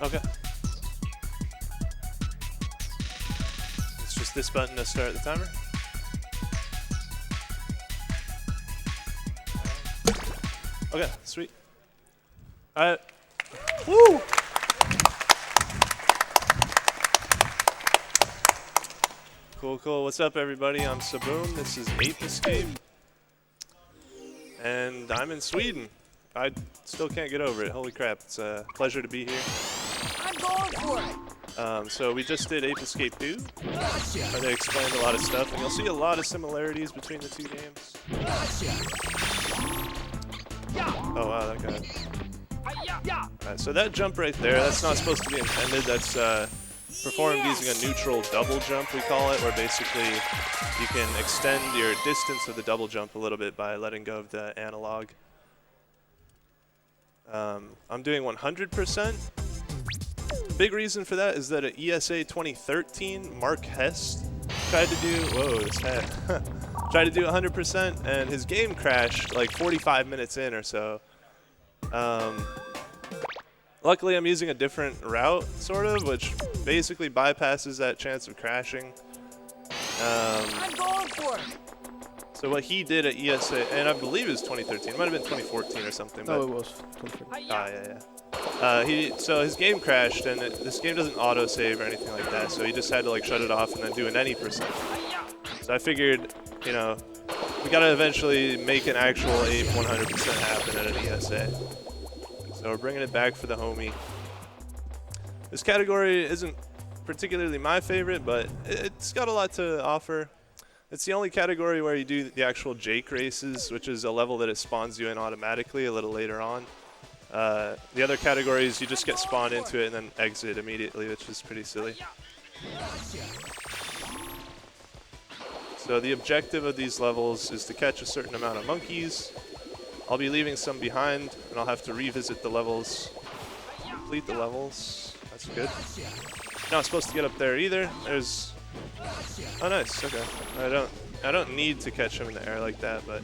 Okay. It's just this button to start the timer. Okay, sweet. All right. Woo! Cool, cool. What's up, everybody? I'm Saboom. This is Ape Escape. And I'm in Sweden. I still can't get over it. Holy crap. It's a pleasure to be here. I'm going for it. So we just did Ape Escape 2, where they explained a lot of stuff, and you'll see a lot of similarities between the two games. Oh wow, that guy. Alright, so that jump right there, that's not supposed to be intended. That's performed using a neutral double jump, we call it, where basically you can extend your distance of the double jump a little bit by letting go of the analog. I'm doing 100%. Big reason for that is that at ESA 2013, Mark Hess tried to do, whoa, this hat, tried to do 100%, and his game crashed like 45 minutes in or so. Luckily, I'm using a different route, sort of, which basically bypasses that chance of crashing. I'm going for it. So what he did at ESA, and I believe it was 2013, it might have been 2014 or something. No, but it was 2013. yeah. So his game crashed, and this game doesn't auto-save or anything like that, so he just had to like shut it off and then do an any percent. So I figured, you know, we gotta eventually make an actual Ape 100% happen at an ESA. So we're bringing it back for the homie. This category isn't particularly my favorite, but it's got a lot to offer. It's the only category where you do the actual Jake races, which is a level that it spawns you in automatically a little later on. The other categories, you just get spawned into it and then exit immediately, which is pretty silly. So the objective of these levels is to catch a certain amount of monkeys. I'll be leaving some behind, and I'll have to revisit the levels, complete the levels. That's good. Not supposed to get up there either. There's, oh nice, okay. I don't need to catch him in the air like that, but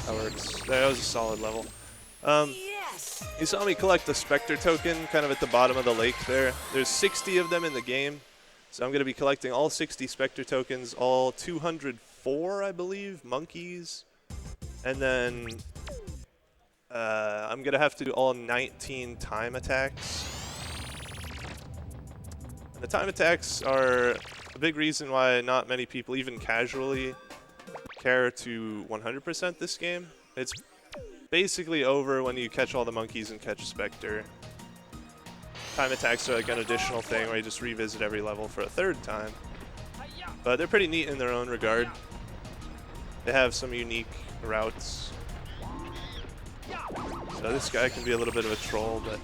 that works. That was a solid level. You saw me collect the Spector token kind of at the bottom of the lake there. There's 60 of them in the game, so I'm going to be collecting all 60 Spector tokens, all 204, I believe, monkeys. And then I'm going to have to do all 19 time attacks. And the time attacks are a big reason why not many people, even casually, care to 100% this game. It's basically over when you catch all the monkeys and catch Spector. Time attacks are like an additional thing where you just revisit every level for a third time. But they're pretty neat in their own regard. They have some unique routes. So this guy can be a little bit of a troll, but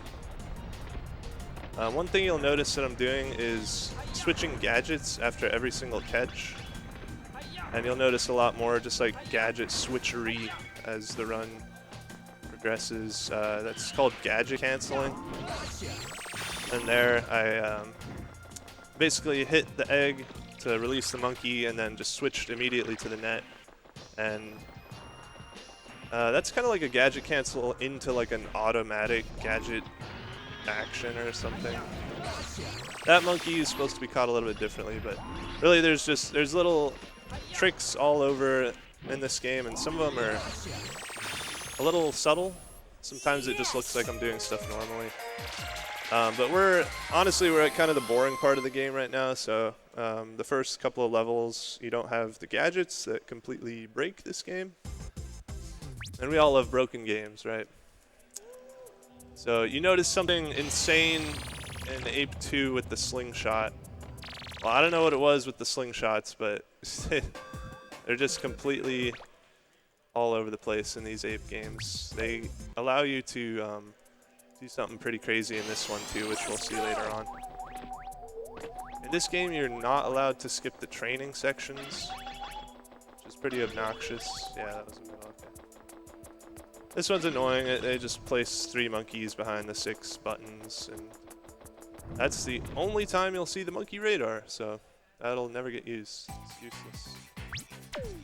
one thing you'll notice that I'm doing is switching gadgets after every single catch. And you'll notice a lot more just like gadget switchery as the run progresses. That's called Gadget Canceling. And there I basically hit the egg to release the monkey and then just switched immediately to the net. And that's kind of like a gadget cancel into like an automatic gadget action or something. That monkey is supposed to be caught a little bit differently, but really there's little tricks all over in this game, and some of them are a little subtle. Sometimes it just looks like I'm doing stuff normally. But we're at kind of the boring part of the game right now, so the first couple of levels you don't have the gadgets that completely break this game. And we all love broken games, right? So you notice something insane in Ape 2 with the slingshot. Well, I don't know what it was with the slingshots, but they're just completely all over the place in these Ape games. They allow you to do something pretty crazy in this one too, which we'll see later on. In this game, you're not allowed to skip the training sections, which is pretty obnoxious. Yeah, that was a good one. Okay. This one's annoying. They just place 3 monkeys behind the 6 buttons, and that's the only time you'll see the monkey radar, so that'll never get used. It's useless.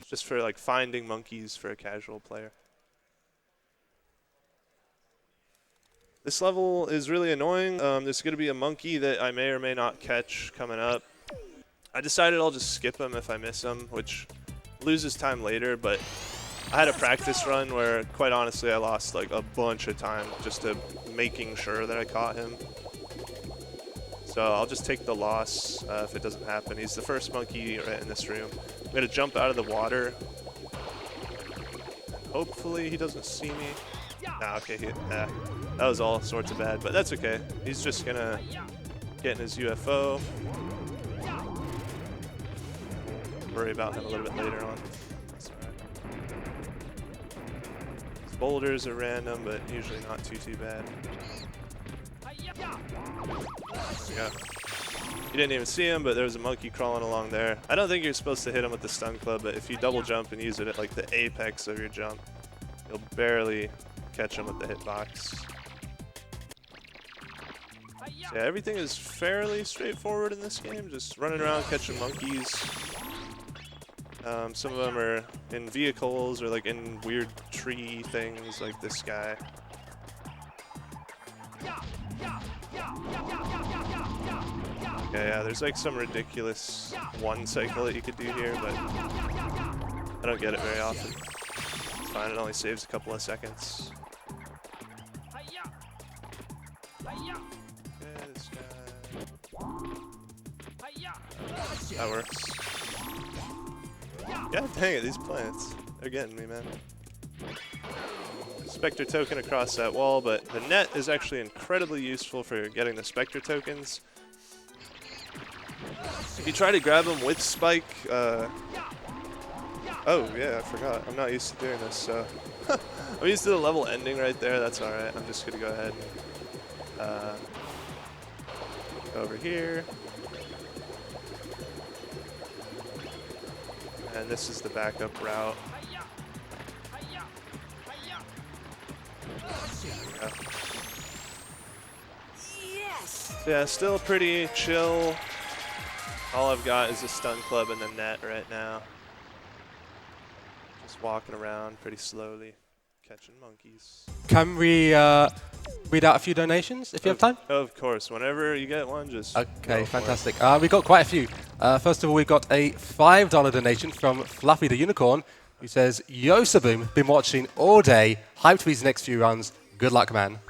It's just for like finding monkeys for a casual player. This level is really annoying. There's going to be a monkey that I may or may not catch coming up. I decided I'll just skip him if I miss him, which loses time later, but I had a practice run where, quite honestly, I lost like a bunch of time just to making sure that I caught him. So I'll just take the loss if it doesn't happen. He's the first monkey right in this room. I'm going to jump out of the water. Hopefully he doesn't see me. Nah, okay, that was all sorts of bad, but that's okay. He's just going to get in his UFO. Worry about him a little bit later on. That's all right. These boulders are random, but usually not too bad. Yeah. You didn't even see him, but there was a monkey crawling along there. I don't think you're supposed to hit him with the stun club, but if you double jump and use it at like the apex of your jump, you'll barely catch him with the hitbox. So yeah, everything is fairly straightforward in this game, just running around catching monkeys. Some of them are in vehicles or like in weird tree things like this guy. Okay, yeah, there's like some ridiculous one cycle that you could do here, but I don't get it very often. It's fine, it only saves a couple of seconds. Okay, this guy. That works. God dang it, these plants. They're getting me, man. Spector token across that wall, but the net is actually incredibly useful for getting the Spector tokens. If you try to grab them with Spike, oh yeah, I forgot. I'm not used to doing this, so I'm used to the level ending right there. That's all right. I'm just gonna go ahead and go over here, and this is the backup route. Yes. Yeah, still pretty chill. All I've got is a stun club and the net right now. Just walking around pretty slowly, catching monkeys. Can we read out a few donations if you have time? Of course, whenever you get one, just Okay, fantastic. We got quite a few. First of all, we got a $5 donation from Fluffy the Unicorn, who says, "Yo Saboom, been watching all day. Hyped for these next few runs. Good luck, man."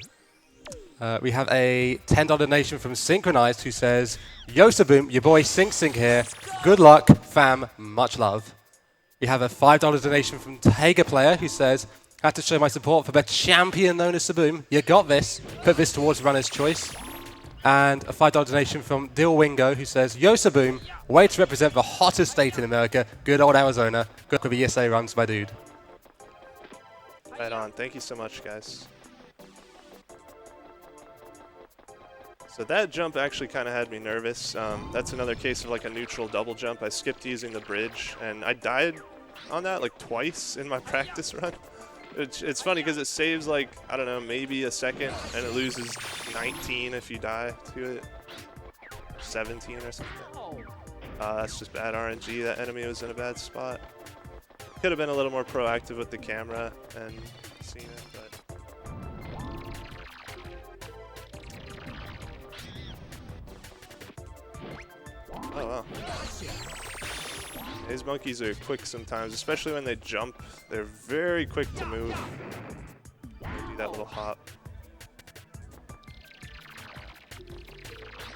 We have a $10 donation from Synchronized, who says, "Yo Saboom, your boy Sync here. Good luck, fam. Much love." We have a $5 donation from Tiger Player, who says, "Had to show my support for the champion known as Saboom. You got this. Put this towards runner's choice." And a $5 donation from Dil Wingo, who says, "Yo Saboom, way to represent the hottest state in America. Good old Arizona. Good for the ESA runs, my dude." Right on. Thank you so much, guys. So that jump actually kind of had me nervous. That's another case of like a neutral double jump. I skipped using the bridge, and I died on that like twice in my practice run. It's funny because it saves like, I don't know, maybe a second, and it loses 19 if you die to it. 17 or something. That's just bad RNG. That enemy was in a bad spot. Could have been a little more proactive with the camera and seen it, but... Oh, wow. These monkeys are quick sometimes, especially when they jump. They're very quick to move. They do that little hop.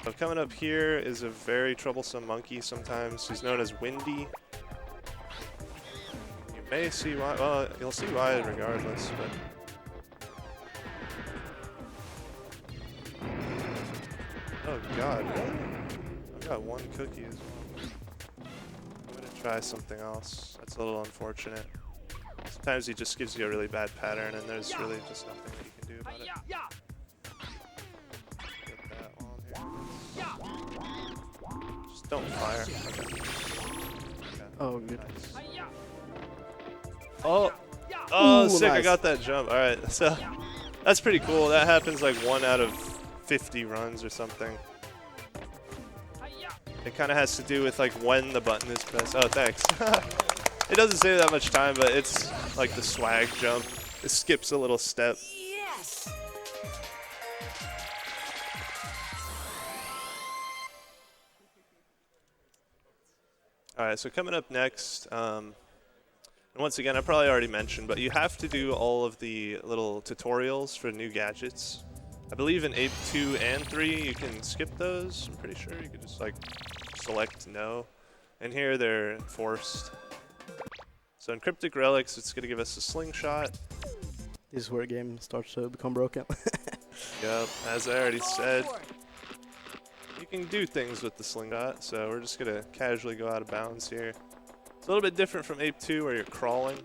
So coming up here is a very troublesome monkey sometimes. He's known as Windy. You may see why, well, you'll see why regardless, but... Oh god, really? I've got one cookie as well. I'm gonna try something else. That's a little unfortunate. Sometimes he just gives you a really bad pattern and there's really just nothing that you can do about it. Get that while I'm here. Just don't fire. Okay. Oh, good. Nice. Oh! Oh, Ooh, sick, I nice. got that jump. Alright, so that's pretty cool. That happens like 1 out of 50 runs or something. It kind of has to do with like when the button is pressed. Oh, thanks. It doesn't save that much time, but it's like the swag jump. It skips a little step. Yes. All right, so coming up next, and once again, I probably already mentioned, but you have to do all of the little tutorials for new gadgets. I believe in Ape 2 and 3, you can skip those. I'm pretty sure you can just like select no. And here they're forced. So in Cryptic Relics, it's going to give us a slingshot. This is where the game starts to become broken. Yep, as I already said, you can do things with the slingshot, so we're just going to casually go out of bounds here. It's a little bit different from Ape 2 where you're crawling.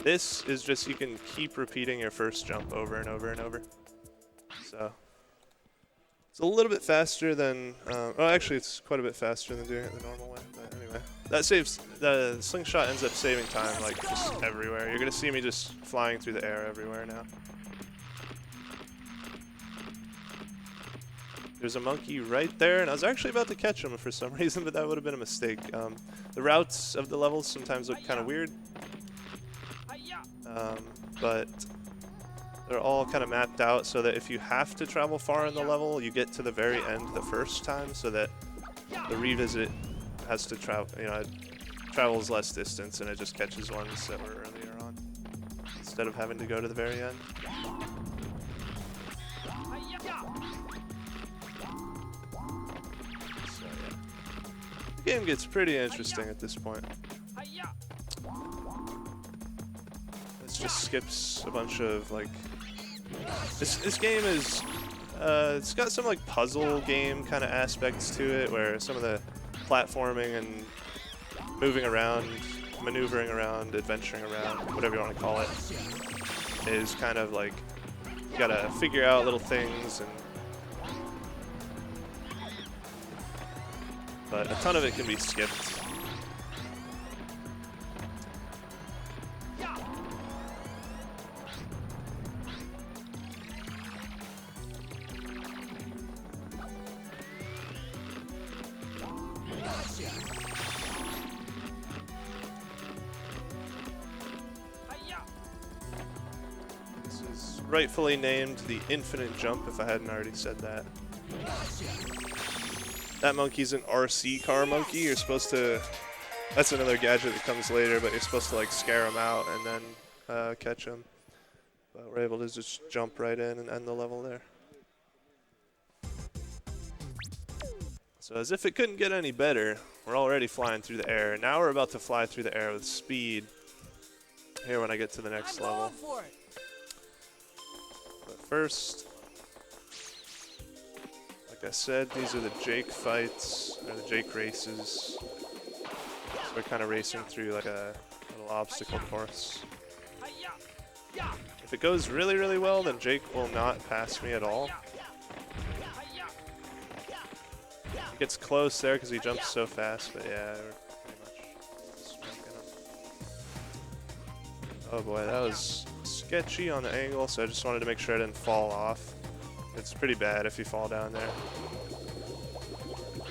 This is just you can keep repeating your first jump over and over and over. So it's a little bit faster than, well actually it's quite a bit faster than doing it the normal way, but anyway. That saves, the slingshot ends up saving time like just everywhere. You're going to see me just flying through the air everywhere now. There's a monkey right there, and I was actually about to catch him for some reason, but that would have been a mistake. The routes of the levels sometimes look kind of weird, but they're all kind of mapped out so that if you have to travel far in the level, you get to the very end the first time, so that the revisit has to travel, you know, it travels less distance and it just catches ones that were earlier on instead of having to go to the very end. The game gets pretty interesting at this point. This just skips a bunch of like. This game is. It's got some like puzzle game kind of aspects to it, where some of the platforming and moving around, maneuvering around, adventuring around, whatever you want to call it, is kind of like you gotta figure out little things and. But a ton of it can be skipped. This is rightfully named the infinite jump, if I hadn't already said that. That monkey's an RC car monkey. You're supposed to, that's another gadget that comes later, but you're supposed to like scare him out and then catch him. But we're able to just jump right in and end the level there. So as if it couldn't get any better, we're already flying through the air. Now we're about to fly through the air with speed. Here when I get to the next level. But first, like I said, these are the Jake fights, or the Jake races. So we're kind of racing through like a little obstacle course. If it goes really, really well, then Jake will not pass me at all. He gets close there because he jumps so fast, but yeah, we're pretty much smoking him. Oh boy, that was sketchy on the angle, so I just wanted to make sure I didn't fall off. It's pretty bad if you fall down there.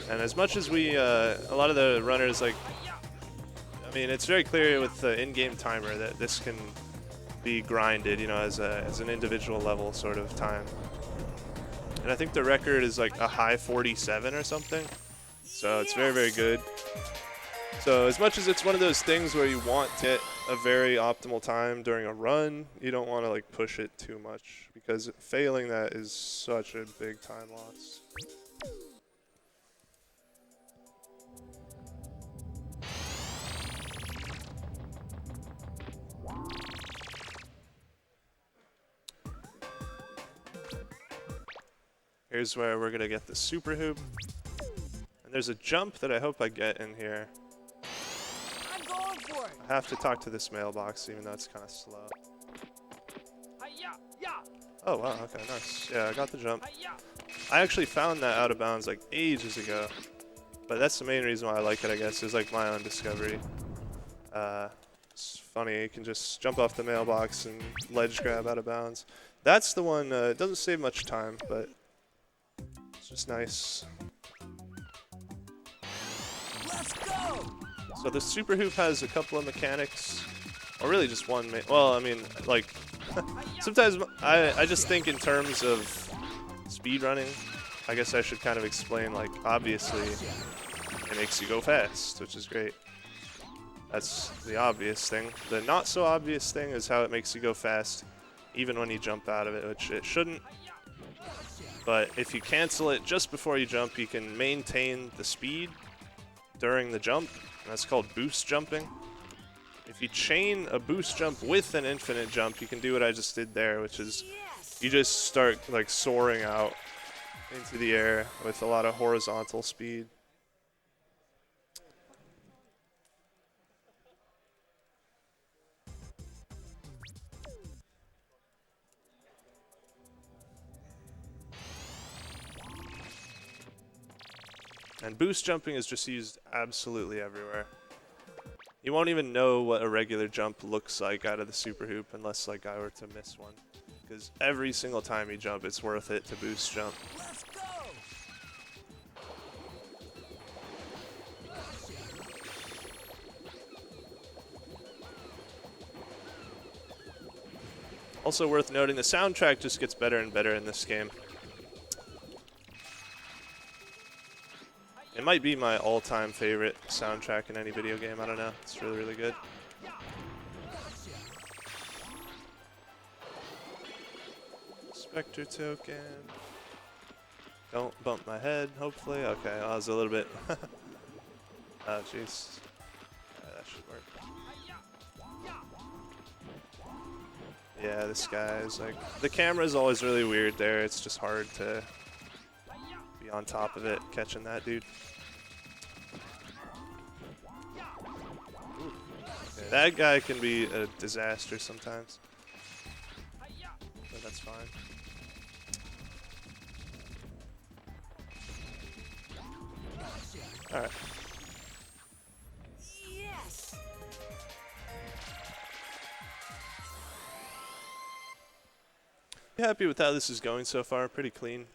And as much as we, a lot of the runners, like, I mean, it's very clear with the in-game timer that this can be grinded, you know, as an individual level sort of time. And I think the record is like a high 47 or something. So it's very, very good. So as much as it's one of those things where you want to hit a very optimal time during a run, you don't want to like push it too much because failing that is such a big time loss. Here's where we're gonna get the super hoop. And there's a jump that I hope I get in here. I'm going for it. I have to talk to this mailbox even though it's kind of slow. Oh wow, okay, nice. Yeah, I got the jump. I actually found that out of bounds like ages ago. But that's the main reason why I like it, I guess, is like my own discovery. It's funny, you can just jump off the mailbox and ledge grab out of bounds. That's the one, it doesn't save much time, but it's just nice. Let's go. So the super hoop has a couple of mechanics, or really just one. Well, I mean, like sometimes I just think in terms of speed running. I guess I should kind of explain, like, obviously it makes you go fast, which is great. That's the obvious thing. The not so obvious thing is how it makes you go fast even when you jump out of it, which it shouldn't. But if you cancel it just before you jump, you can maintain the speed during the jump. That's called boost jumping. If you chain a boost jump with an infinite jump, you can do what I just did there, which is you just start like soaring out into the air with a lot of horizontal speed. And boost jumping is just used absolutely everywhere. You won't even know what a regular jump looks like out of the super hoop unless like I were to miss one. Because every single time you jump, it's worth it to boost jump. Let's go. Also worth noting, the soundtrack just gets better and better in this game. It might be my all-time favorite soundtrack in any video game. I don't know. It's really, really good. Spector token. Don't bump my head, hopefully. Okay, I was a little bit... oh, jeez. That should work. Yeah, this guy is like... The camera is always really weird there. It's just hard to be on top of it, catching that dude. Okay, that guy can be a disaster sometimes. But that's fine. Alright. Yes. Happy with how this is going so far. Pretty clean.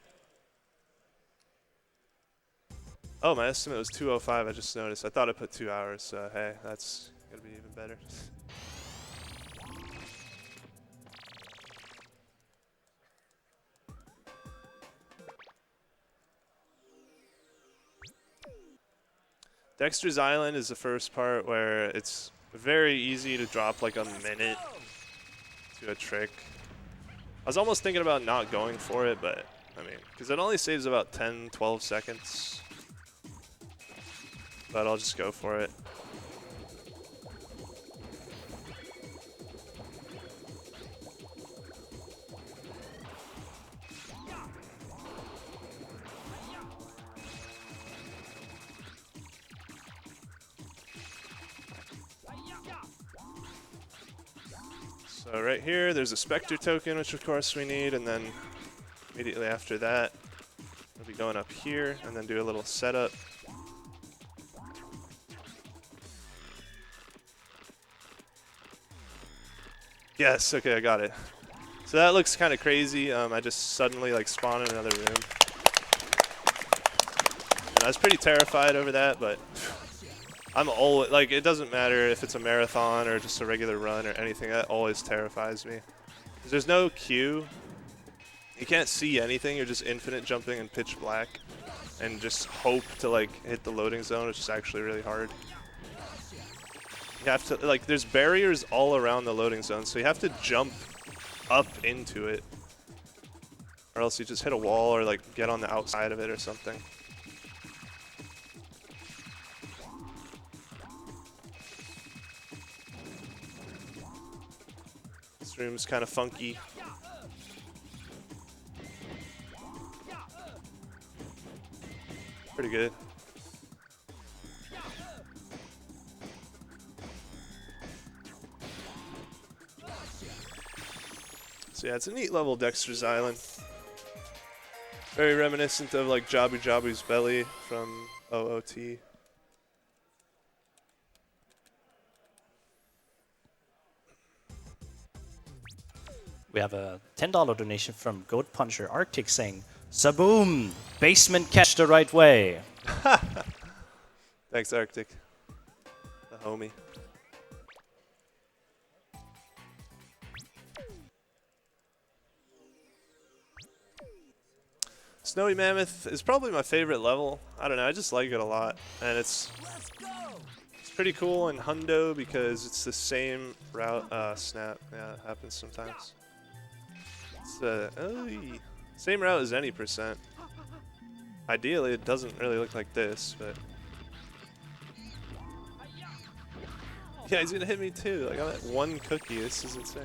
Oh, my estimate was 2:05. I just noticed. I thought I put 2 hours, so hey, that's gonna be even better. Dexter's Island is the first part where it's very easy to drop like a minute to a trick. I was almost thinking about not going for it, but I mean, because it only saves about 10, 12 seconds. But I'll just go for it. So right here, there's a Spector token, which of course we need, and then immediately after that, we'll be going up here and then do a little setup. Yes, okay, I got it. So that looks kind of crazy. I just suddenly like spawned in another room. And I was pretty terrified over that, but I'm always, like, it doesn't matter if it's a marathon or just a regular run or anything, that always terrifies me. 'Cause there's no cue. You can't see anything, you're just infinite jumping in pitch black and just hope to like hit the loading zone, which is actually really hard. You have to, like, there's barriers all around the loading zone, so you have to jump up into it. Or else you just hit a wall or like get on the outside of it or something. This room's kind of funky. Pretty good. So yeah, it's a neat level, Dexter's Island. Very reminiscent of like Jabu Jabu's Belly from OOT. We have a $10 donation from Goat Puncher Arctic saying, "Saboom! Basement catch the right way." Thanks, Arctic. The homie. Snowy Mammoth is probably my favorite level. I don't know, I just like it a lot. And it's Let's go. pretty cool in Hundo because it's the same route. Snap. Yeah, it happens sometimes. It's the same route as any percent. Ideally, it doesn't really look like this, but yeah, he's gonna hit me too. Like I'm at 1 cookie. This is insane.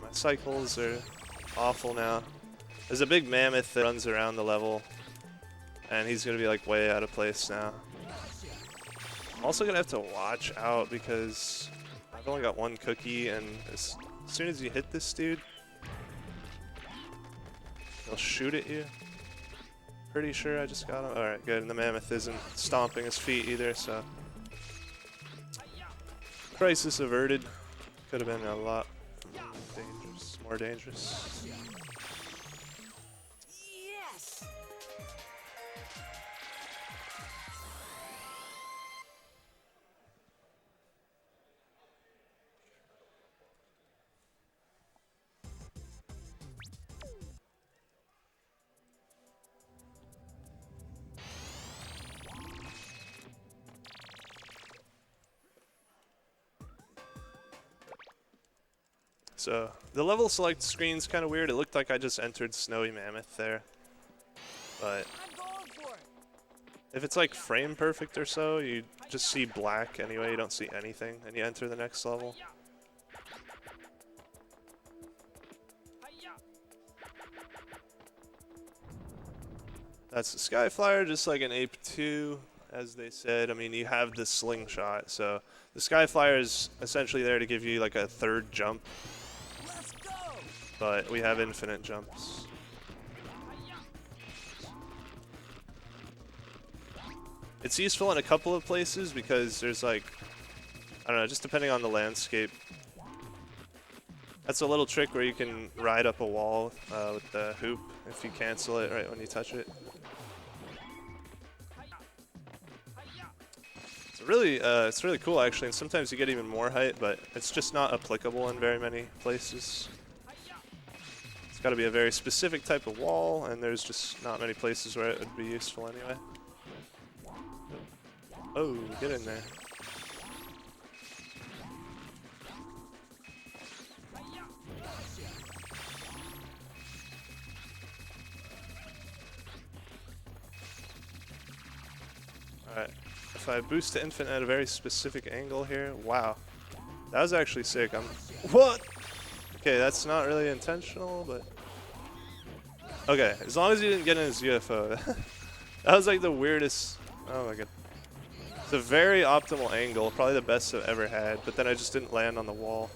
My cycles are awful now. There's a big mammoth that runs around the level, and he's gonna be like way out of place now. I'm also gonna have to watch out because I've only got 1 cookie, and as soon as you hit this dude, he'll shoot at you. Pretty sure I just got him. Alright, good. And the mammoth isn't stomping his feet either, so. Crisis averted. Could have been a lot dangerous, more dangerous. Yes. So, the level select screen's kind of weird. It looked like I just entered Snowy Mammoth there. But I'm going for it. if it's like frame perfect or so, you just see black anyway. You don't see anything, and you enter the next level. That's the Skyflyer, just like an Ape 2, as they said. I mean, you have the slingshot, so the Skyflyer is essentially there to give you like a 3rd jump, Let's go. but we have infinite jumps. It's useful in a couple of places because there's like, I don't know, just depending on the landscape. That's a little trick where you can ride up a wall with the hoop if you cancel it right when you touch it. It's really cool actually, and sometimes you get even more height, but it's just not applicable in very many places. It's got to be a very specific type of wall, and there's just not many places where it would be useful anyway. Oh, get in there. Alright, if I boost to infinite at a very specific angle here, wow. That was actually sick. What? Okay, that's not really intentional, but... Okay, as long as you didn't get in his UFO. That was like the weirdest... Oh my god. It's a very optimal angle, probably the best I've ever had, but then I just didn't land on the wall.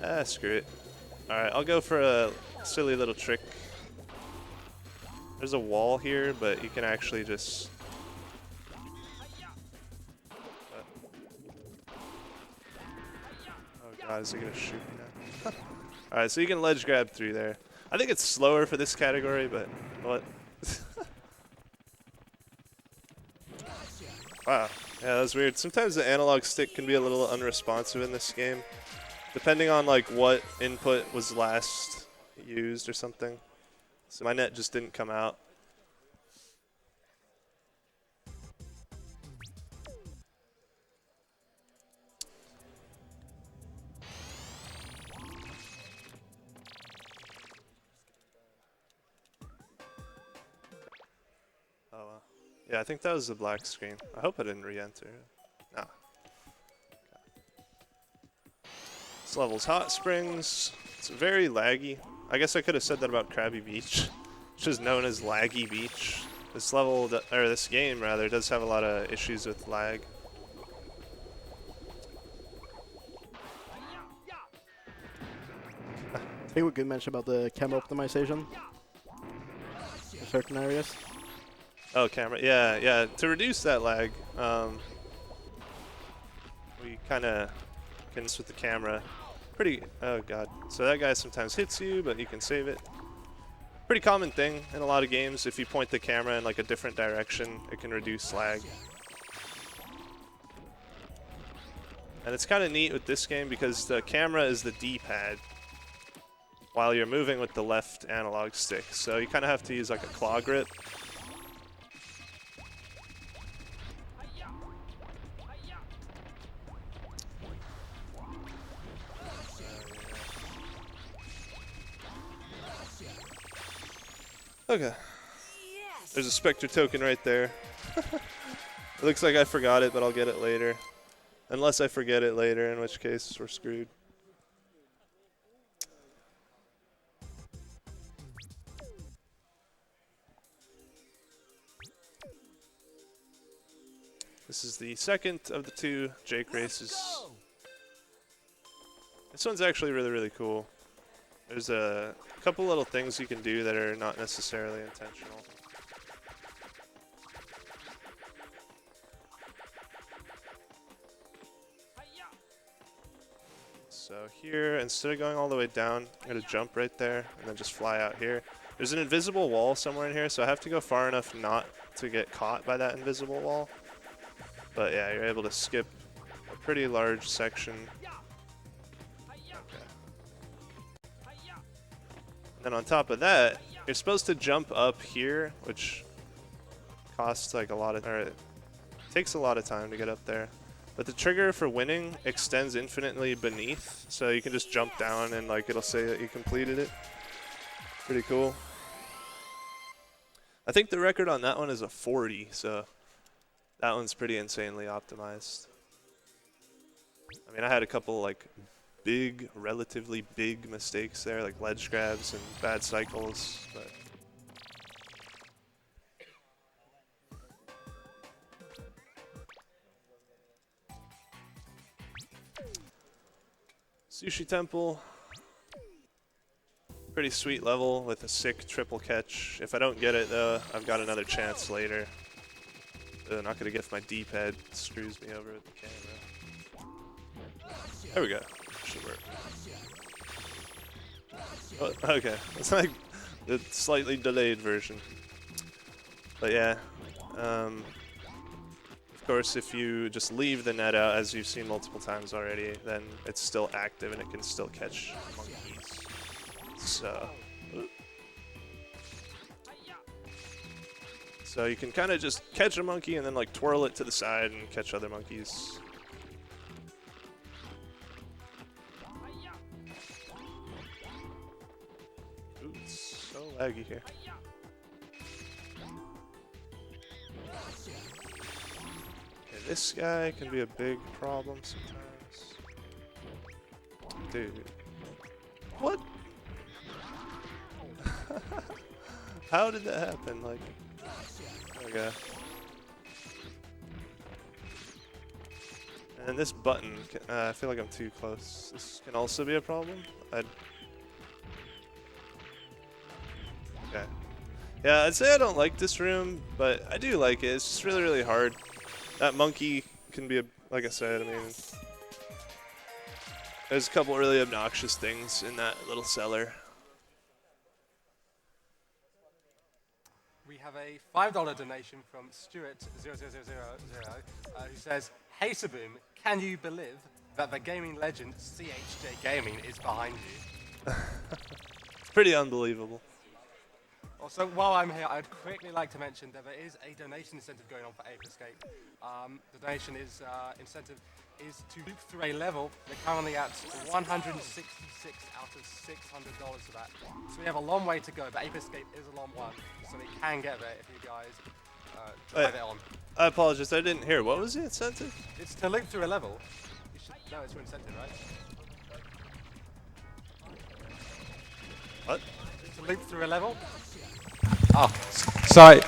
Ah, screw it. Alright, I'll go for a silly little trick. There's a wall here, but you can actually just... Oh god, is he gonna shoot me now? Alright, so you can ledge grab through there. I think it's slower for this category, but what? Wow, yeah, that was weird. Sometimes the analog stick can be a little unresponsive in this game, depending on like what input was last used or something. So my net just didn't come out. Oh wow. Yeah, I think that was the black screen. I hope I didn't re-enter. Nah. This level's Hot Springs. It's very laggy. I guess I could have said that about Krabby Beach, which is known as Laggy Beach. This level, or this game rather, does have a lot of issues with lag. I think we could mention about the camera optimization in certain areas. Oh, camera. Yeah, yeah. To reduce that lag, we kind of can with the camera. Pretty. Oh god. So that guy sometimes hits you, but you can save it. Pretty common thing in a lot of games. If you point the camera in like a different direction, it can reduce lag. And it's kind of neat with this game because the camera is the D-pad while you're moving with the left analog stick. So you kind of have to use like a claw grip. Okay. There's a Spector token right there. It looks like I forgot it, but I'll get it later. Unless I forget it later, in which case we're screwed. This is the second of the 2 Jake races. This one's actually really, really cool. There's a couple little things you can do that are not necessarily intentional. So here, instead of going all the way down, I'm going to jump right there and then just fly out here. There's an invisible wall somewhere in here, so I have to go far enough not to get caught by that invisible wall. But yeah, you're able to skip a pretty large section. Okay. And then on top of that, you're supposed to jump up here, which costs like a lot of, or it takes a lot of time to get up there. But the trigger for winning extends infinitely beneath, so you can just jump down and like it'll say that you completed it. Pretty cool. I think the record on that one is a 40, so that one's pretty insanely optimized. I mean, I had a couple like big, relatively big mistakes there, like ledge grabs and bad cycles, but Sushi Temple, pretty sweet level with a sick triple catch. If I don't get it though, I've got another chance later. Not gonna get if my D-pad screws me over with the camera. There we go. Should work. Oh, okay, it's like the slightly delayed version. But yeah, of course, if you just leave the net out, as you've seen multiple times already, then it's still active and it can still catch monkeys. So you can kind of just catch a monkey and then like twirl it to the side and catch other monkeys. Ooh, it's so laggy here. Okay, this guy can be a big problem sometimes. Dude. What? How did that happen? Like, there we go. And this button, I feel like I'm too close. This can also be a problem. Okay. Yeah, I'd say I don't like this room, but I do like it. It's just really, really hard. That monkey can be, like I said, I mean, there's a couple really obnoxious things in that little cellar. We have a $5 donation from Stuart0000, who says, "Hey Saboom, can you believe that the gaming legend CHJ Gaming is behind you?" It's pretty unbelievable. Also, while I'm here, I'd quickly like to mention that there is a donation incentive going on for Ape Escape. The donation incentive is to loop through a level. They're currently at 166 out of $600 for that. So we have a long way to go, but Ape Escape is a long one, so we can get there if you guys drive it on. I apologize, I didn't hear. What was the incentive? It's to loop through a level. You should know it's your incentive, right? What? It's to loop through a level. Oh, sorry.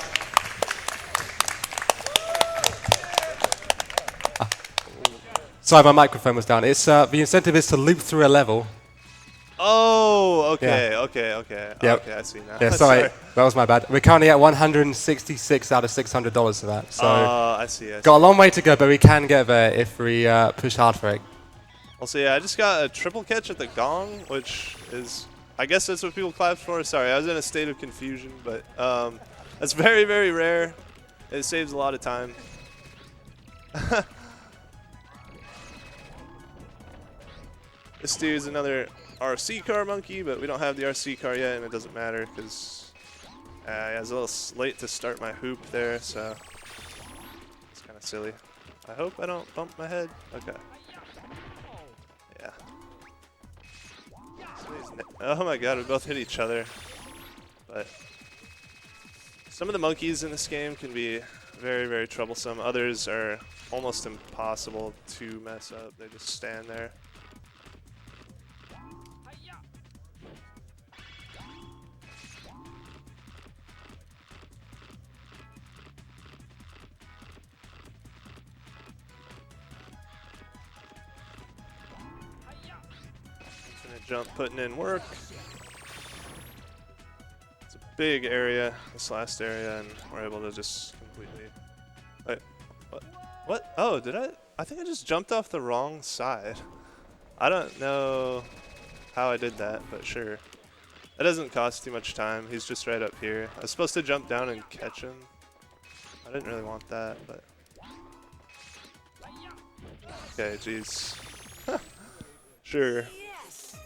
Sorry, my microphone was down. It's the incentive is to loop through a level. Oh, okay, Yeah. okay. Yep. Okay, I see now. Yeah, sorry, that was my bad. We're currently at 166 out of $600 for that. So I see. got a long way to go, but we can get there if we push hard for it. Well, so yeah, I just got a triple catch at the gong, which is, I guess that's what people clap for. Sorry, I was in a state of confusion, but that's very, very rare. It saves a lot of time. This dude's another RC car monkey, but we don't have the RC car yet, and it doesn't matter because I was a little late to start my hoop there, so it's kind of silly. I hope I don't bump my head. Okay. Yeah. Oh my god, we both hit each other. But some of the monkeys in this game can be very, very troublesome. Others are almost impossible to mess up. They just stand there. Infinite jump, putting in work. It's a big area, this last area, and we're able to just completely... Wait, what? Oh, did I? I think I just jumped off the wrong side. I don't know how I did that, but sure. That doesn't cost too much time. He's just right up here. I was supposed to jump down and catch him. I didn't really want that, but... Okay, jeez. Sure. Yes.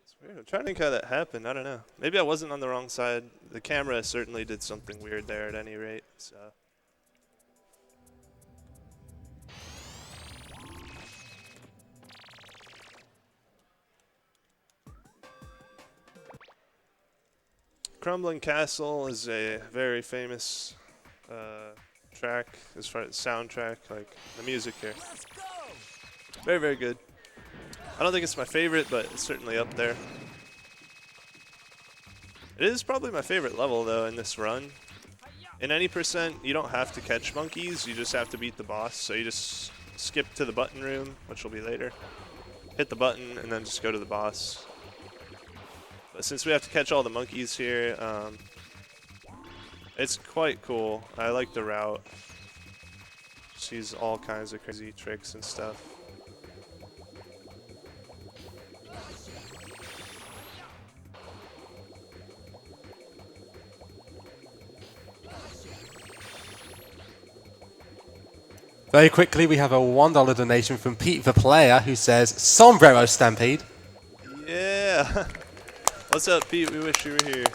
It's weird. I'm trying to think how that happened. I don't know. Maybe I wasn't on the wrong side. The camera certainly did something weird there at any rate, so... Crumbling Castle is a very famous track as far as soundtrack, like the music here. Let's go. Very, very good. I don't think it's my favorite, but it's certainly up there. It is probably my favorite level, though, in this run. In any percent, you don't have to catch monkeys, you just have to beat the boss. So you just skip to the button room, which will be later. Hit the button, and then just go to the boss. But since we have to catch all the monkeys here, it's quite cool. I like the route. Just use all kinds of crazy tricks and stuff. Very quickly, we have a $1 donation from Pete the Player, who says, Sombrero Stampede. Yeah! What's up, Pete? We wish you were here.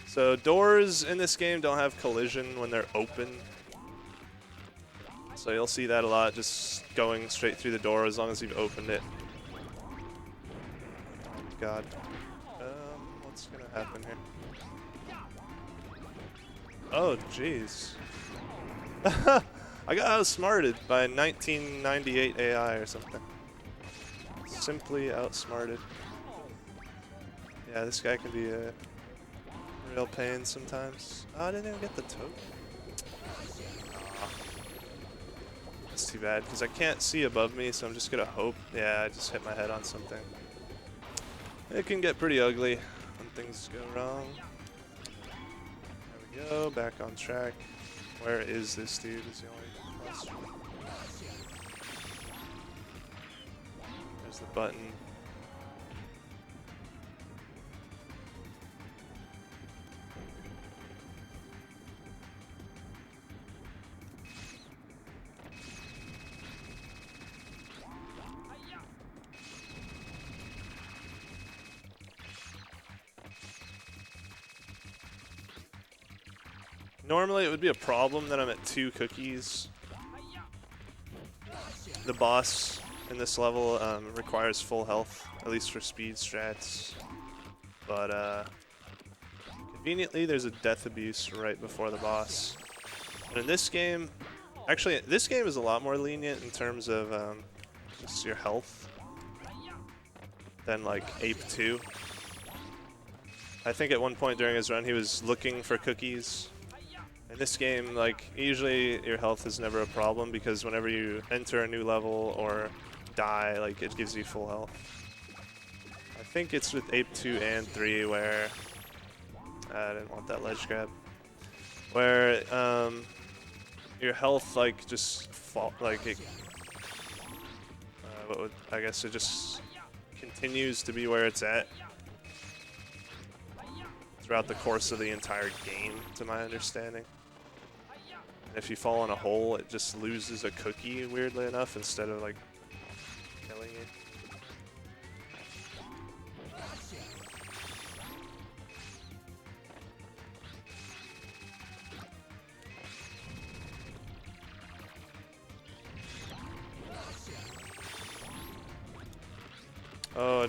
So doors in this game don't have collision when they're open. So you'll see that a lot, just going straight through the door as long as you've opened it. Oh god. What's gonna happen here? Oh jeez. I got outsmarted by 1998 AI or something. Simply outsmarted. Yeah, this guy can be a real pain sometimes. Oh, I didn't even get the token. Aw. That's too bad, because I can't see above me, so I'm just gonna hope. Yeah, I just hit my head on something. It can get pretty ugly when things go wrong. There we go, back on track. Where is this dude is the only question. There's the button. Normally it would be a problem that I'm at 2 cookies. The boss in this level requires full health, at least for speed strats. But conveniently there's a death abuse right before the boss. And in this game, actually this game is a lot more lenient in terms of just your health than like Ape 2. I think at one point during his run he was looking for cookies. In this game, like, usually your health is never a problem because whenever you enter a new level or die, like, it gives you full health. I think it's with Ape 2 and 3 where... I didn't want that ledge grab. Where, your health, like, just fall, like, it... I guess it just continues to be where it's at throughout the course of the entire game, to my understanding. And if you fall in a hole, it just loses a cookie, weirdly enough, instead of like killing you. Oh,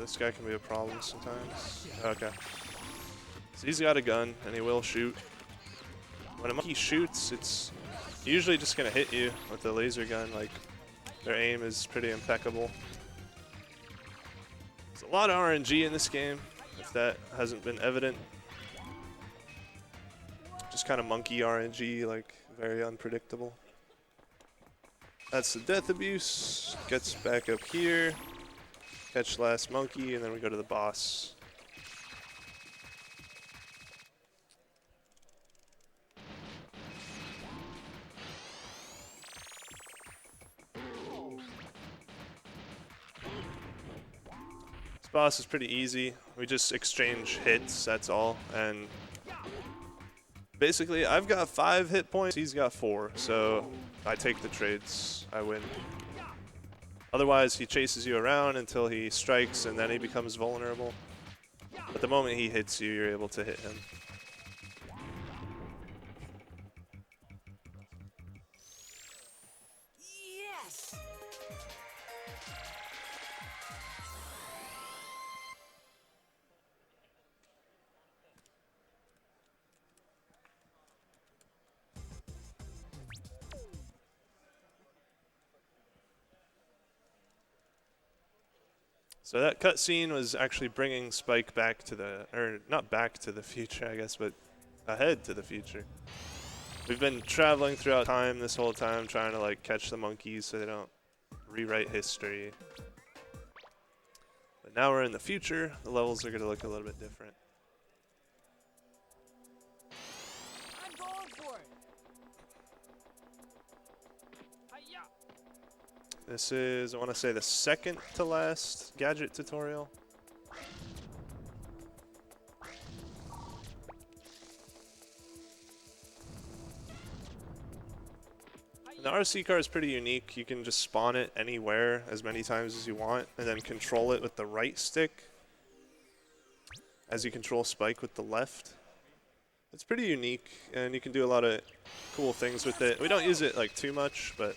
this guy can be a problem sometimes. Okay. So he's got a gun, and he will shoot. When a monkey shoots, it's usually just gonna hit you with a laser gun. Like, their aim is pretty impeccable. There's a lot of RNG in this game, if that hasn't been evident. Just kind of monkey RNG, like, very unpredictable. That's the death abuse. Gets back up here. Catch last monkey, and then we go to the boss. This boss is pretty easy. We just exchange hits, that's all. And basically, I've got 5 hit points, he's got 4. So I take the trades, I win. Otherwise, he chases you around until he strikes, and then he becomes vulnerable. But the moment he hits you, you're able to hit him. Yes. So that cutscene was actually bringing Spike back to the, or not back to the future, I guess, but ahead to the future. We've been traveling throughout time this whole time, trying to like catch the monkeys so they don't rewrite history. But now we're in the future. The levels are going to look a little bit different. I'm going for it. Hi-ya. This is, I want to say, the second to last gadget tutorial. And the RC car is pretty unique. You can just spawn it anywhere as many times as you want, and then control it with the right stick as you control Spike with the left. It's pretty unique, and you can do a lot of cool things with it. We don't use it like too much, but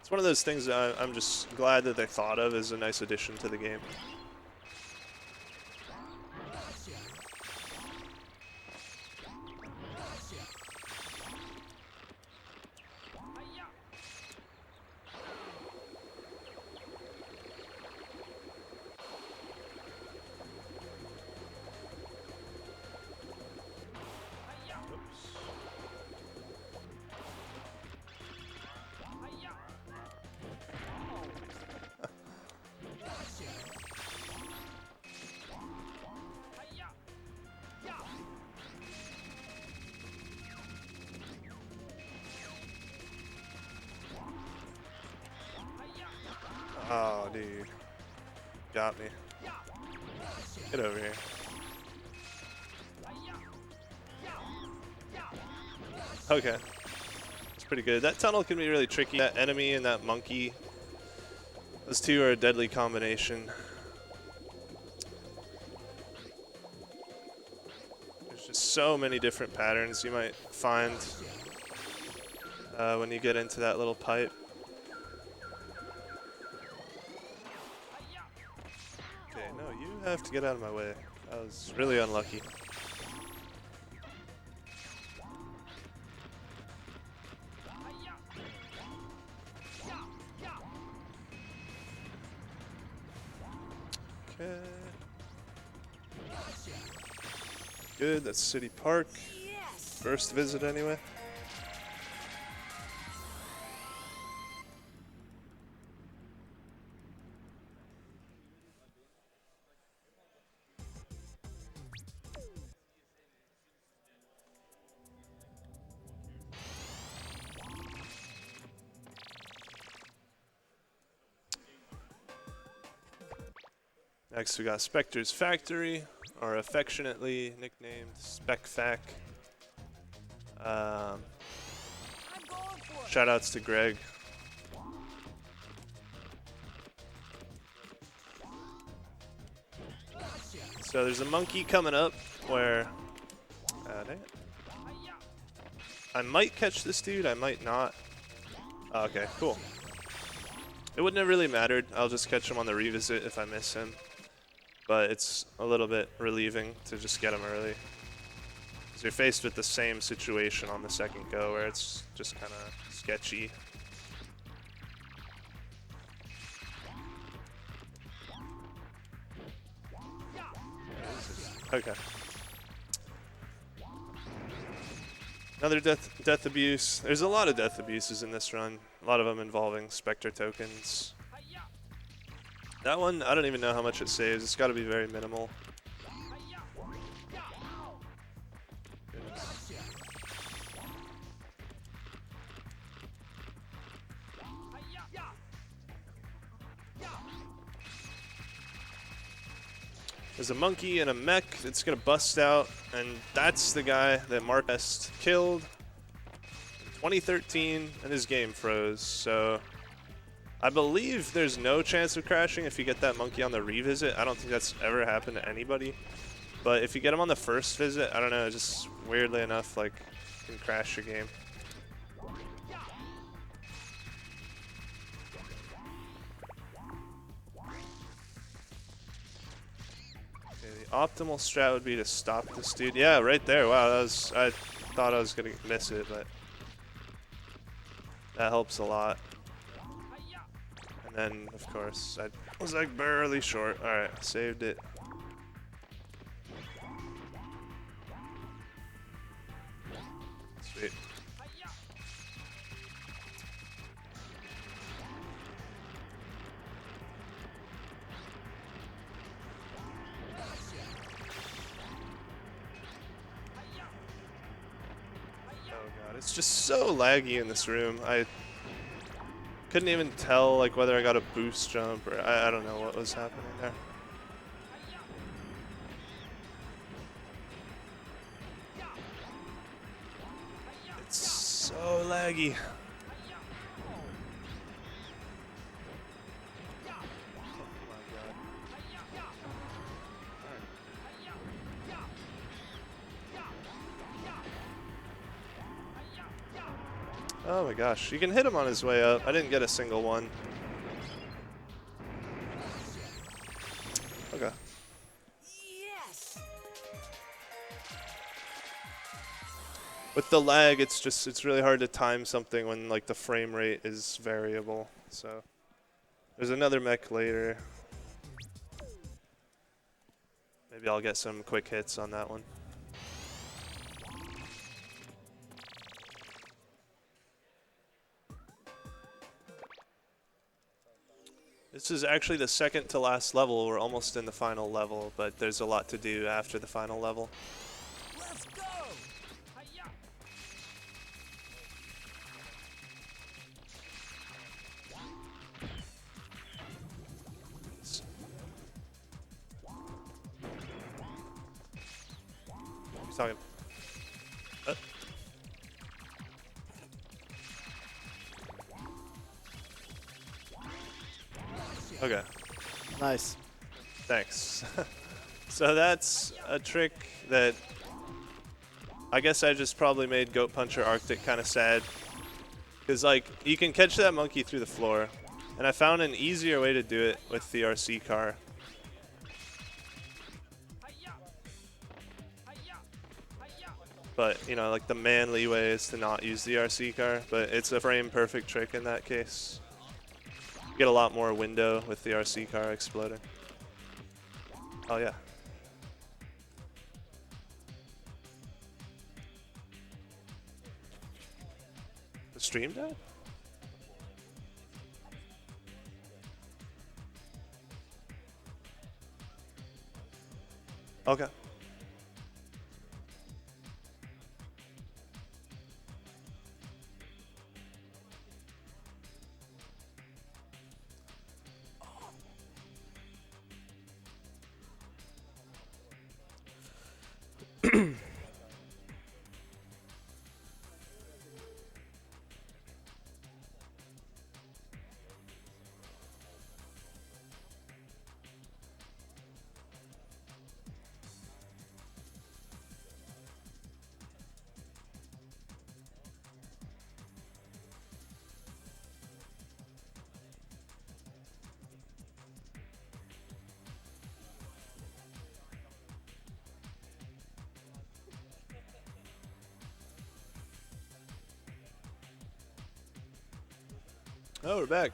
it's one of those things that I'm just glad that they thought of as a nice addition to the game. Oh, dude. Got me. Get over here. Okay. It's pretty good. That tunnel can be really tricky. That enemy and that monkey, those two are a deadly combination. There's just so many different patterns you might find when you get into that little pipe. Okay, no, you have to get out of my way. I was really unlucky. Okay. Good, that's City Park. Yes. First visit anyway. Next we got Spector's Factory, or affectionately nicknamed SpecFac. I'm going for it. Shoutouts to Greg. So there's a monkey coming up where, dang it. I might catch this dude, I might not. Oh, okay, cool. It wouldn't have really mattered. I'll just catch him on the revisit if I miss him. But it's a little bit relieving to just get him early. Because you're faced with the same situation on the second go where it's just kind of sketchy. Okay. Another death abuse. There's a lot of death abuses in this run. A lot of them involving Spector tokens. That one, I don't even know how much it saves. It's got to be very minimal. Goodness. There's a monkey and a mech that's gonna bust out, and that's the guy that Marpest killed in 2013, and his game froze. So I believe there's no chance of crashing if you get that monkey on the revisit. I don't think that's ever happened to anybody. But if you get him on the first visit, I don't know, just weirdly enough, like, can crash your game. Optimal strat would be to stop this dude. Yeah, right there. Wow, that was, I thought I was gonna miss it, but that helps a lot. And then, of course, I was like barely short. All right, saved it. Sweet. It's just so laggy in this room. I couldn't even tell like whether I got a boost jump or I don't know what was happening there. It's so laggy. Oh my gosh, you can hit him on his way up. I didn't get a single one. Okay. Yes. With the lag, it's really hard to time something when like the frame rate is variable. So there's another mech later. Maybe I'll get some quick hits on that one. This is actually the second to last level. We're almost in the final level, but there's a lot to do after the final level. Let's go. He's talking. Okay. Nice. Thanks. So that's a trick that I guess I just probably made Goat Puncher Arctic kind of sad. Because, like, you can catch that monkey through the floor. And I found an easier way to do it with the RC car. But, you know, like the manly way is to not use the RC car. But it's a frame perfect trick in that case. You get a lot more window with the RC car exploding. Oh, yeah. The stream died? Okay. Oh, we're back.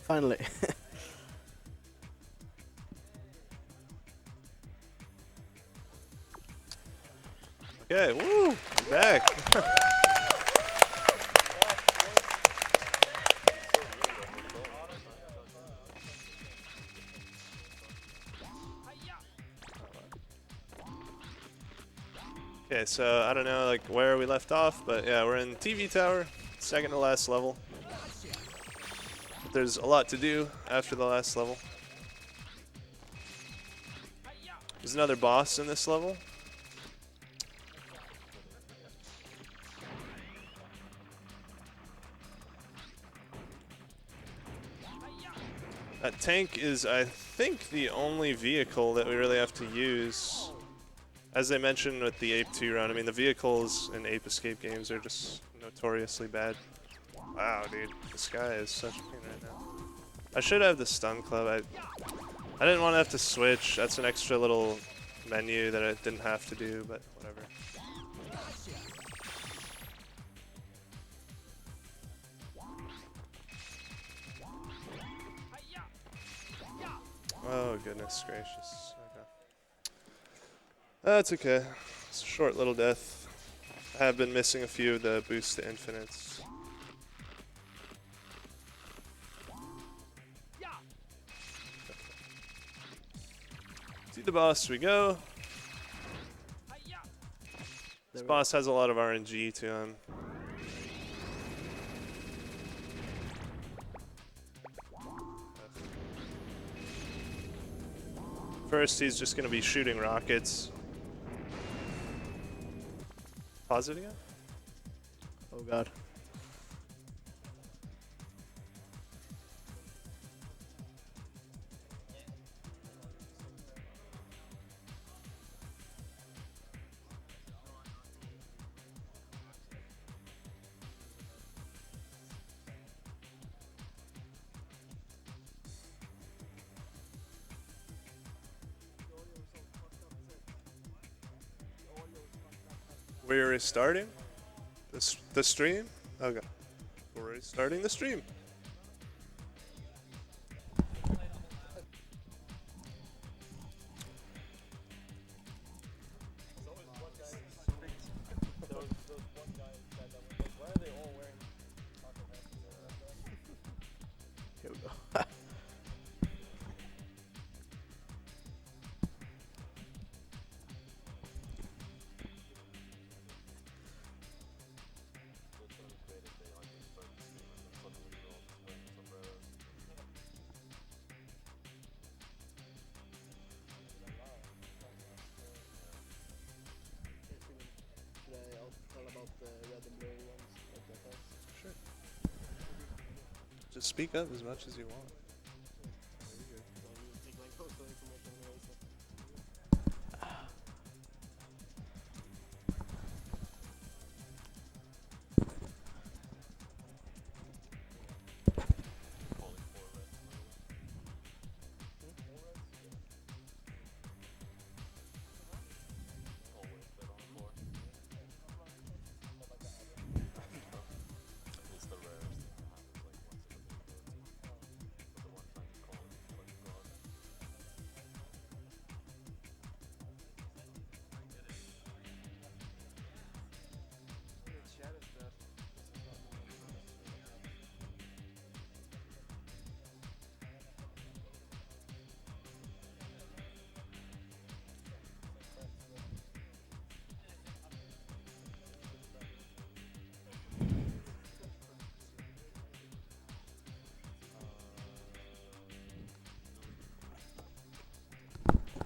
Finally. Okay, woo, we're back. Okay, so I don't know like where we left off, but yeah, we're in TV Tower, second to last level. There's a lot to do after the last level. There's another boss in this level. That tank is, I think, the only vehicle that we really have to use. As I mentioned with the Ape 2 run, I mean, the vehicles in Ape Escape games are just notoriously bad. Wow, dude, this guy is such a pain right now. I should have the stun club. I didn't want to have to switch. That's an extra little menu that I didn't have to do, but whatever. Oh, goodness gracious. Okay. That's okay. It's a short little death. I have been missing a few of the boost to infinites. See the boss we go. This boss has a lot of RNG to him. First, he's just going to be shooting rockets. Pause it again? Oh god. We're restarting the stream? Okay. We're restarting the stream. Here we go. Sure. Just speak up as much as you want.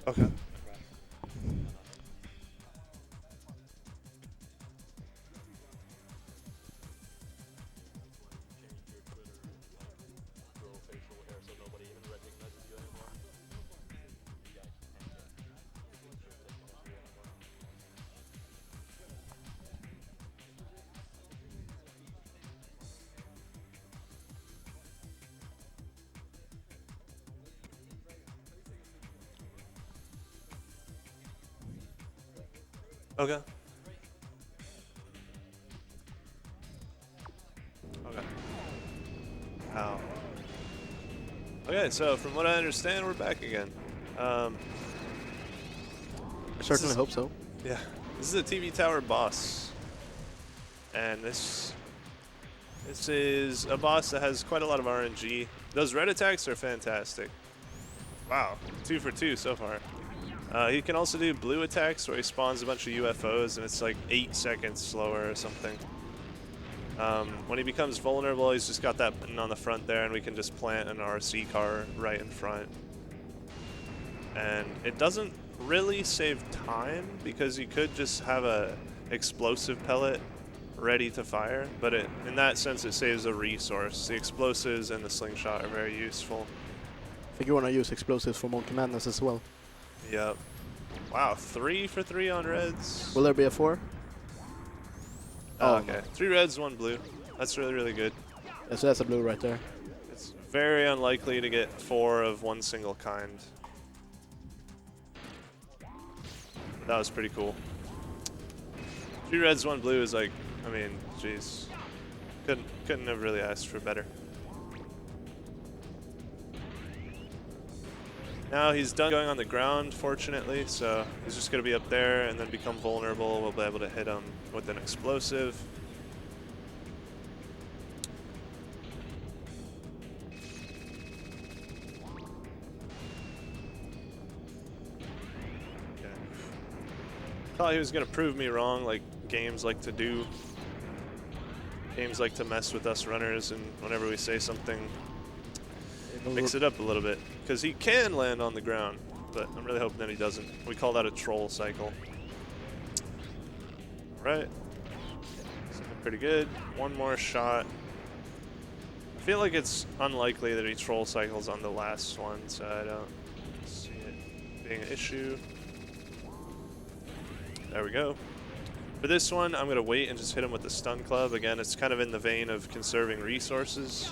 Okay. Okay. Okay. Ow. Okay, so from what I understand, we're back again. I certainly hope so. Yeah, this is a TV tower boss, and this is a boss that has quite a lot of RNG. Those red attacks are fantastic. Wow, 2 for 2 so far. He can also do blue attacks where he spawns a bunch of UFOs and it's like 8 seconds slower or something. When he becomes vulnerable, he's just got that button on the front there, and we can just plant an RC car right in front. And it doesn't really save time because you could just have a explosive pellet ready to fire, but in that sense it saves a resource. The explosives and the slingshot are very useful. I think you want to use explosives for Monkey Madness as well. Yep. Wow, 3 for 3 on reds. Will there be a 4? Oh, okay. 3 reds, 1 blue. That's really, really good. Yeah, so that's a blue right there. It's very unlikely to get 4 of one single kind. That was pretty cool. 3 reds, 1 blue is like, I mean, jeez. Couldn't have really asked for better. Now he's done going on the ground, fortunately, so he's just going to be up there and then become vulnerable. We'll be able to hit him with an explosive. Okay. Thought he was going to prove me wrong, like games like to do. Games like to mess with us runners, and whenever we say something, mix it up a little bit. Because he can land on the ground, but I'm really hoping that he doesn't. We call that a troll cycle. Alright. Pretty good. 1 more shot. I feel like it's unlikely that he troll cycles on the last one, so I don't see it being an issue. There we go. For this one, I'm going to wait and just hit him with the stun club. Again, it's kind of in the vein of conserving resources,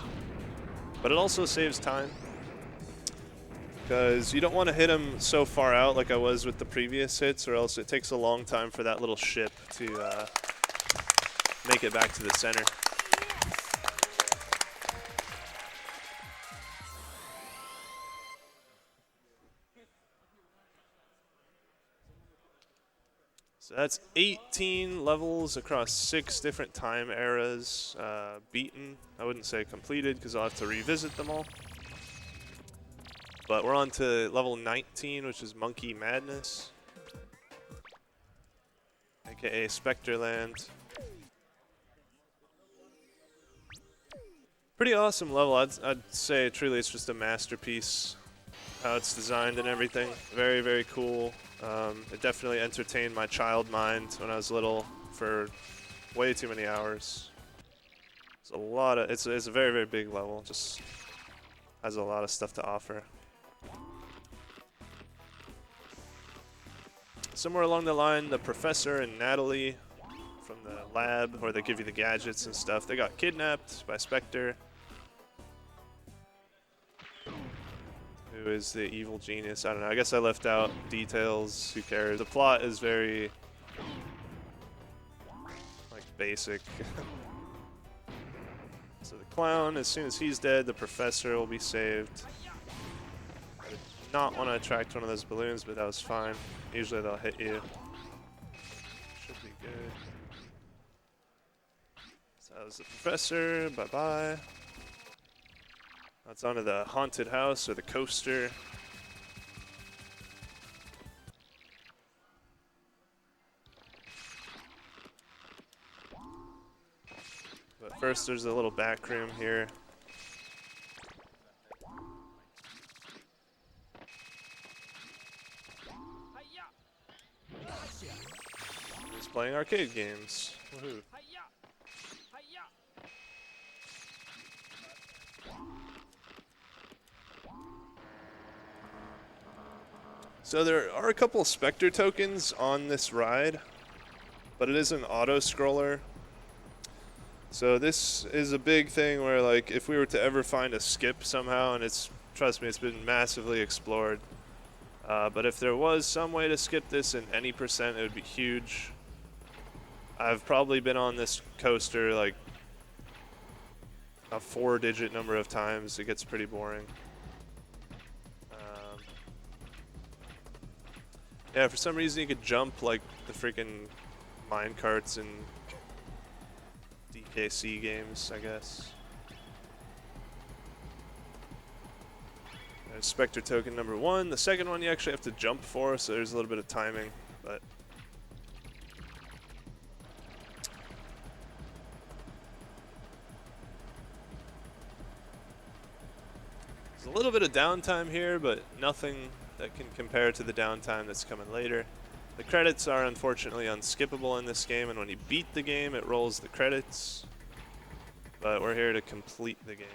but it also saves time. Because you don't want to hit him so far out like I was with the previous hits, or else it takes a long time for that little ship to make it back to the center. So that's 18 levels across 6 different time eras beaten. I wouldn't say completed because I'll have to revisit them all. But we're on to level 19, which is Monkey Madness, aka Spector Land. Pretty awesome level. I'd say truly it's just a masterpiece. How it's designed and everything. Very, very cool. It definitely entertained my child mind when I was little for way too many hours. It's a lot of. It's a very, very big level. Just has a lot of stuff to offer. Somewhere along the line, the professor and Natalie from the lab, where they give you the gadgets and stuff, they got kidnapped by Spector, who is the evil genius. I don't know. I guess I left out details. Who cares? The plot is very, like, basic. So the clown, as soon as he's dead, the professor will be saved. I did not want to attract one of those balloons, but that was fine. Usually they'll hit you. Should be good. So that was the professor. Bye-bye. That's onto the haunted house or the coaster. But first there's a little back room here. He's playing arcade games. Woohoo. So there are a couple of Spector tokens on this ride, but it is an auto-scroller. So this is a big thing where, like, if we were to ever find a skip somehow, and trust me, it's been massively explored. But if there was some way to skip this in any percent, it would be huge. I've probably been on this coaster like a 4-digit number of times. It gets pretty boring. Yeah, for some reason you could jump like the freaking mine carts in DKC games, I guess. There's Spector token number 1. The second one you actually have to jump for, so there's a little bit of timing, but there's a little bit of downtime here, but nothing that can compare to the downtime that's coming later. The credits are unfortunately unskippable in this game, and when you beat the game, it rolls the credits. But we're here to complete the game.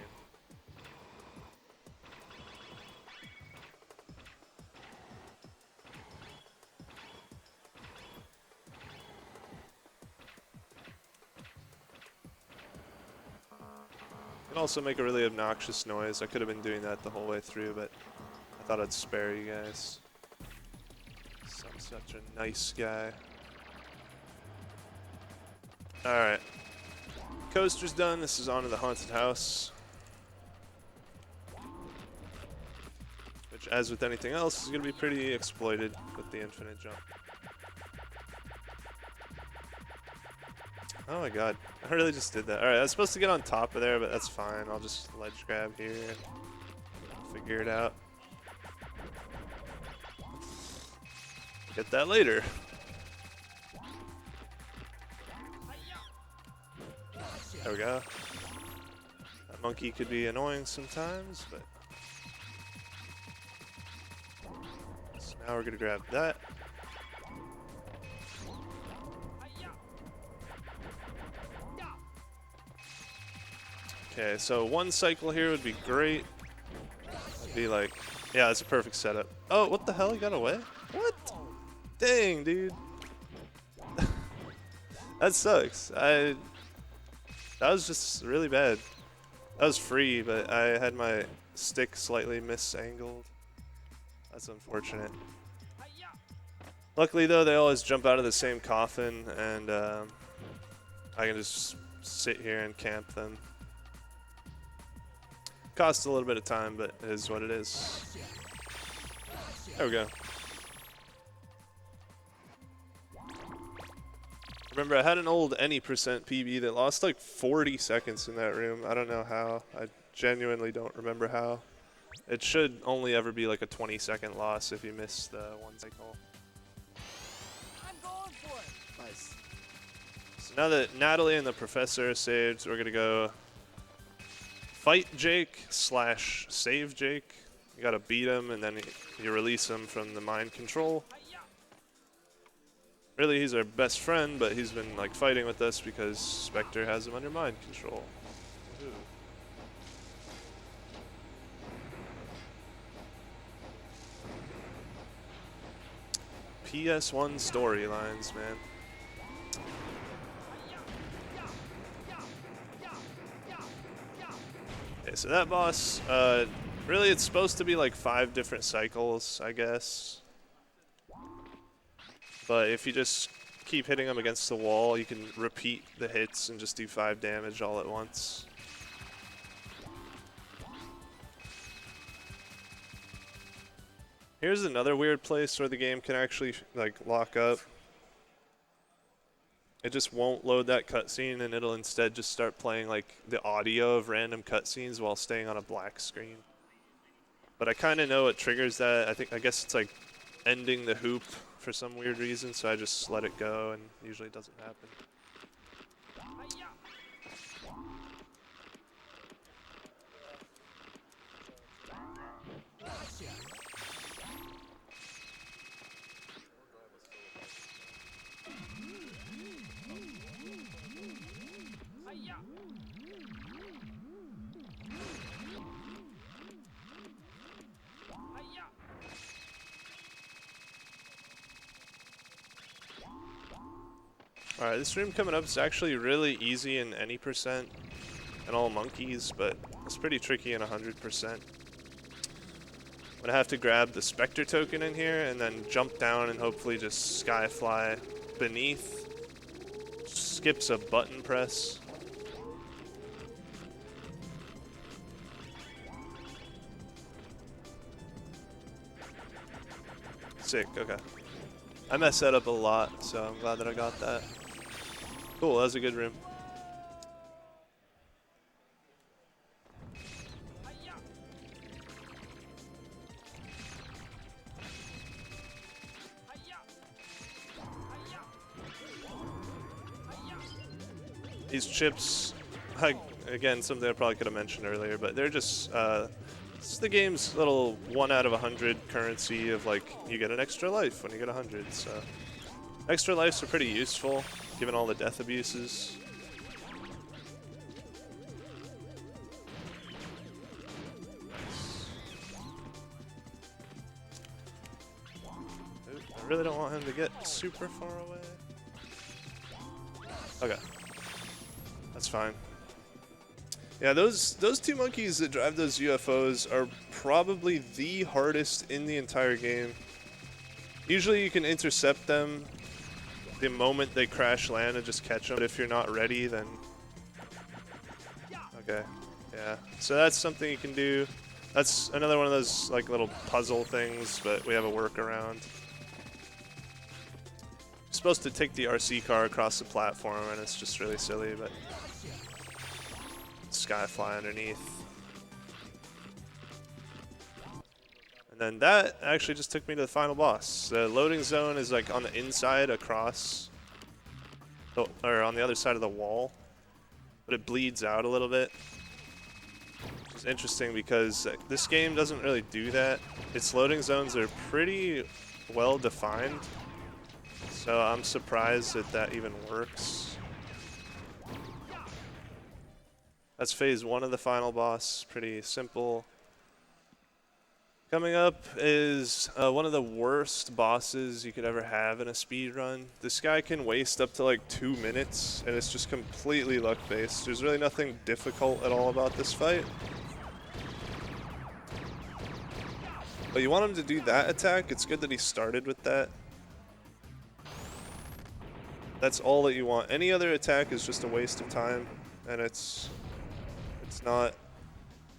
Can also make a really obnoxious noise. I could have been doing that the whole way through, but I thought I'd spare you guys. I'm such a nice guy. Alright. Coaster's done. This is on to the haunted house. Which, as with anything else, is going to be pretty exploited with the infinite jump. Oh my god. I really just did that. Alright, I was supposed to get on top of there, but that's fine. I'll just ledge grab here and figure it out. Get that later. There we go. That monkey could be annoying sometimes, but so now we're gonna grab that. Okay, so one cycle here would be great. It'd be like, yeah, it's a perfect setup. Oh, what the hell? He got away? What? Dang, dude. That sucks. That was just really bad. That was free, but I had my stick slightly misangled. That's unfortunate. Luckily, though, they always jump out of the same coffin, and I can just sit here and camp them. Costs a little bit of time, but it is what it is. There we go. Remember, I had an old any percent PB that lost like 40 seconds in that room. I don't know how. I genuinely don't remember how. It should only ever be like a 20-second loss if you miss the one cycle. I'm going for it. Nice. So now that Natalie and the professor are saved, we're gonna go fight Jake / save Jake. You gotta beat him, and then you release him from the mind control. Really, he's our best friend, but he's been like fighting with us because Spector has him under mind control. Woohoo. PS1 storylines, man. Okay, so that boss, really it's supposed to be like 5 different cycles, I guess. But if you just keep hitting them against the wall, you can repeat the hits and just do 5 damage all at once. Here's another weird place where the game can actually like lock up. It just won't load that cutscene, and it'll instead just start playing like the audio of random cutscenes while staying on a black screen. But I kind of know what triggers that. I guess it's like ending the hoop for some weird reason, so I just let it go, and usually it doesn't happen. Alright, this room coming up is actually really easy in any percent and all monkeys, but it's pretty tricky in 100%. I'm gonna have to grab the Spector token in here and then jump down and hopefully just skyfly beneath. skips a button press. Sick, okay. I messed that up a lot, so I'm glad that I got that. Cool, that was a good room. These chips, again, something I probably could have mentioned earlier, but they're just, this is the game's little 1 out of 100 currency of like, you get an extra life when you get 100, so. Extra lives are pretty useful, given all the death abuses. I really don't want him to get super far away. Okay. That's fine. Yeah, those two monkeys that drive those UFOs are probably the hardest in the entire game. Usually you can intercept them the moment they crash land and just catch them, but if you're not ready, then... Okay, yeah. So that's something you can do. That's another one of those like little puzzle things, but we have a workaround. You're supposed to take the RC car across the platform, and it's just really silly, but... Skyfly underneath. And then that actually just took me to the final boss. The loading zone is like on the inside across, or on the other side of the wall, but it bleeds out a little bit. Which is interesting because this game doesn't really do that. Its loading zones are pretty well defined, so I'm surprised that that even works. That's phase 1 of the final boss, pretty simple. Coming up is one of the worst bosses you could ever have in a speed run. This guy can waste up to like 2 minutes, and it's just completely luck-based. There's really nothing difficult at all about this fight. But you want him to do that attack, it's good that he started with that. That's all that you want. Any other attack is just a waste of time, and it's not,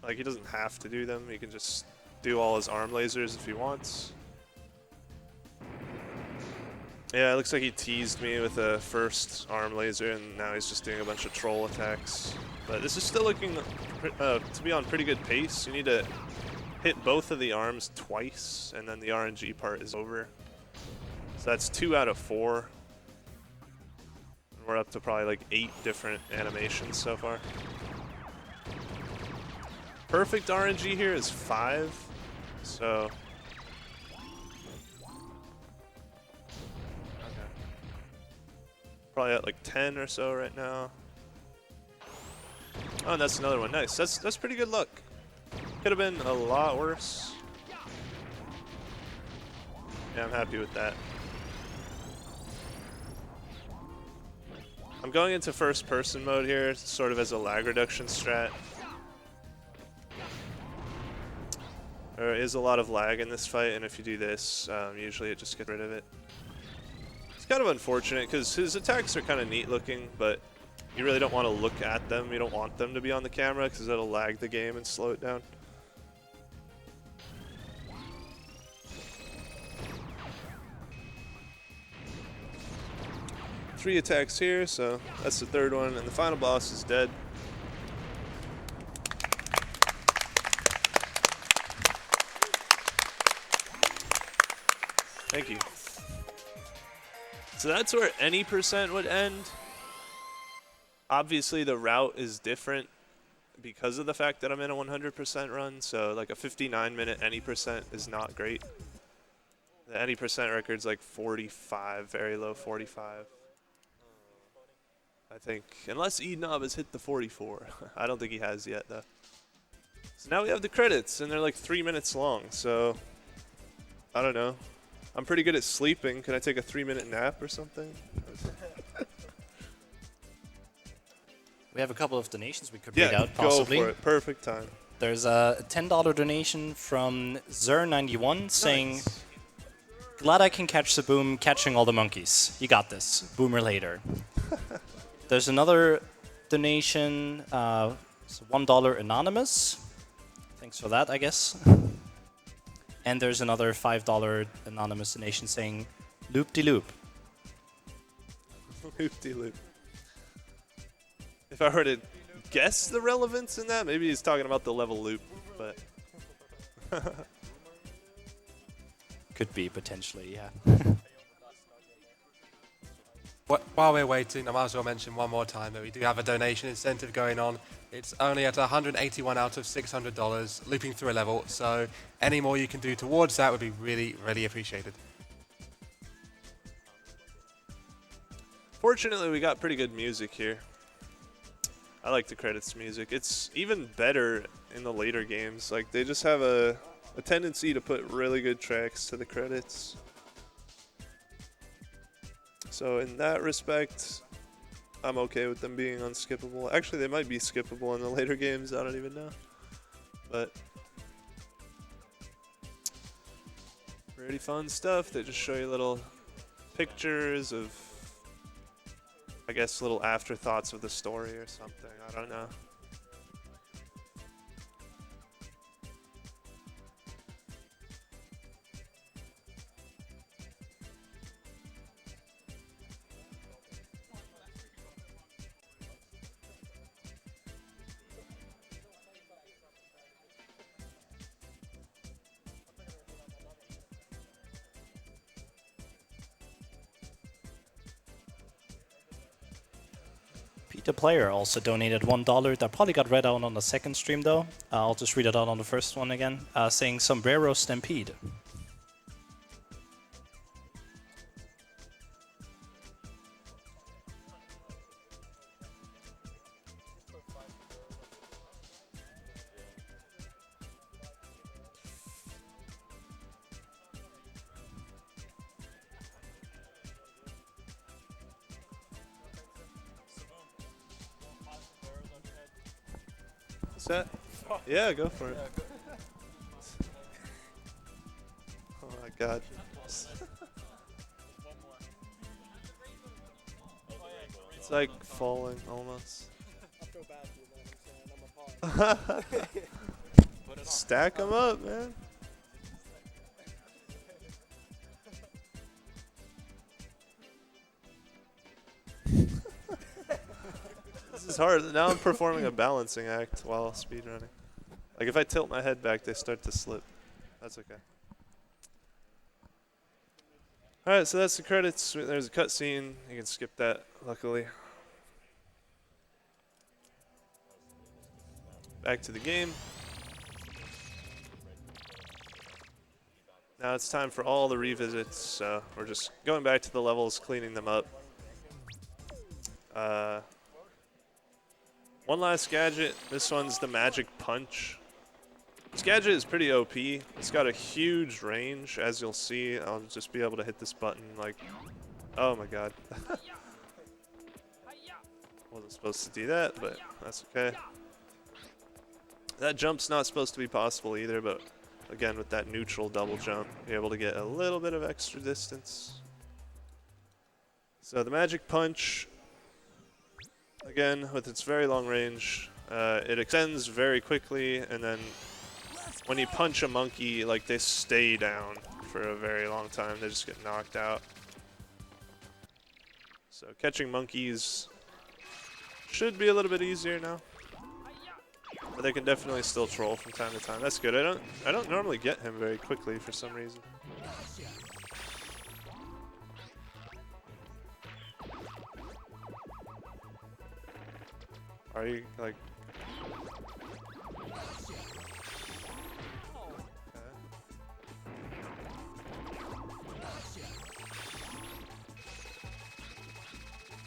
like, he doesn't have to do them. He can just do all his arm lasers if he wants. Yeah, it looks like he teased me with a first arm laser, and now he's just doing a bunch of troll attacks. But this is still looking to be on pretty good pace. You need to hit both of the arms twice, and then the RNG part is over. So that's 2 out of 4. And we're up to probably like 8 different animations so far. Perfect RNG here is 5, so... Okay. Probably at like 10 or so right now. Oh, and that's another one. Nice. That's pretty good luck. Could have been a lot worse. Yeah, I'm happy with that. I'm going into first person mode here, sort of as a lag reduction strat. There is a lot of lag in this fight, and if you do this, usually it just gets rid of it. It's kind of unfortunate, because his attacks are kind of neat looking, but you really don't want to look at them. You don't want them to be on the camera, because it'll lag the game and slow it down. Three attacks here, so that's the third one, and the final boss is dead. Thank you. So that's where any percent would end. Obviously, the route is different because of the fact that I'm in a 100% run. So like a 59-minute any percent is not great. The any percent record's like 45, very low 45. I think, unless E-Knob has hit the 44. I don't think he has yet, though. So now we have the credits, and they're like 3 minutes long, so I don't know. I'm pretty good at sleeping. Can I take a 3-minute nap or something? We have a couple of donations we could read out, go possibly. for it. Perfect time. There's a $10 donation from Zer91 saying, glad I can catch the boom catching all the monkeys. You got this. Boomer later. There's another donation, it's $1 anonymous. Thanks for that, I guess. And there's another $5 anonymous donation saying loop-de-loop. Loop-de-loop. If I were to guess the relevance in that, maybe he's talking about the level loop, but Could be, potentially, yeah. While we're waiting, I might as well mention one more time that we do have a donation incentive going on. It's only at $181 out of $600, looping through a level, so any more you can do towards that would be really, really appreciated. fortunately we got pretty good music here. I like the credits music. It's even better in the later games. Like, they just have a tendency to put really good tracks to the credits. So in that respect, I'm okay with them being unskippable. Actually, they might be skippable in the later games. I don't even know. But pretty fun stuff. They just show you little pictures of, I guess, little afterthoughts of the story or something. I don't know. Peter Player also donated $1. That probably got read out on the second stream though. I'll just read it out on the first one again. Saying Sombrero Stampede. What's that? Yeah, go for it. Oh my god. It's like falling almost. Stack them up, man. This is hard. Now I'm performing a balancing act while speedrunning. Like, if I tilt my head back, they start to slip. That's okay. Alright, so that's the credits. There's a cutscene. You can skip that, luckily. Back to the game. Now it's time for all the revisits. So we're just going back to the levels, cleaning them up. One last gadget. This one's the Magic Punch. This gadget is pretty OP. It's got a huge range, as you'll see. I'll just be able to hit this button like, oh my god. Wasn't supposed to do that, but that's okay. That jump's not supposed to be possible either, but again, with that neutral double jump, you're able to get a little bit of extra distance. So the Magic Punch, again, with its very long range, it extends very quickly, and then when you punch a monkey, like, they stay down for a very long time. They just get knocked out. So catching monkeys should be a little bit easier now. But they can definitely still troll from time to time. That's good. I don't normally get him very quickly for some reason. Are you like?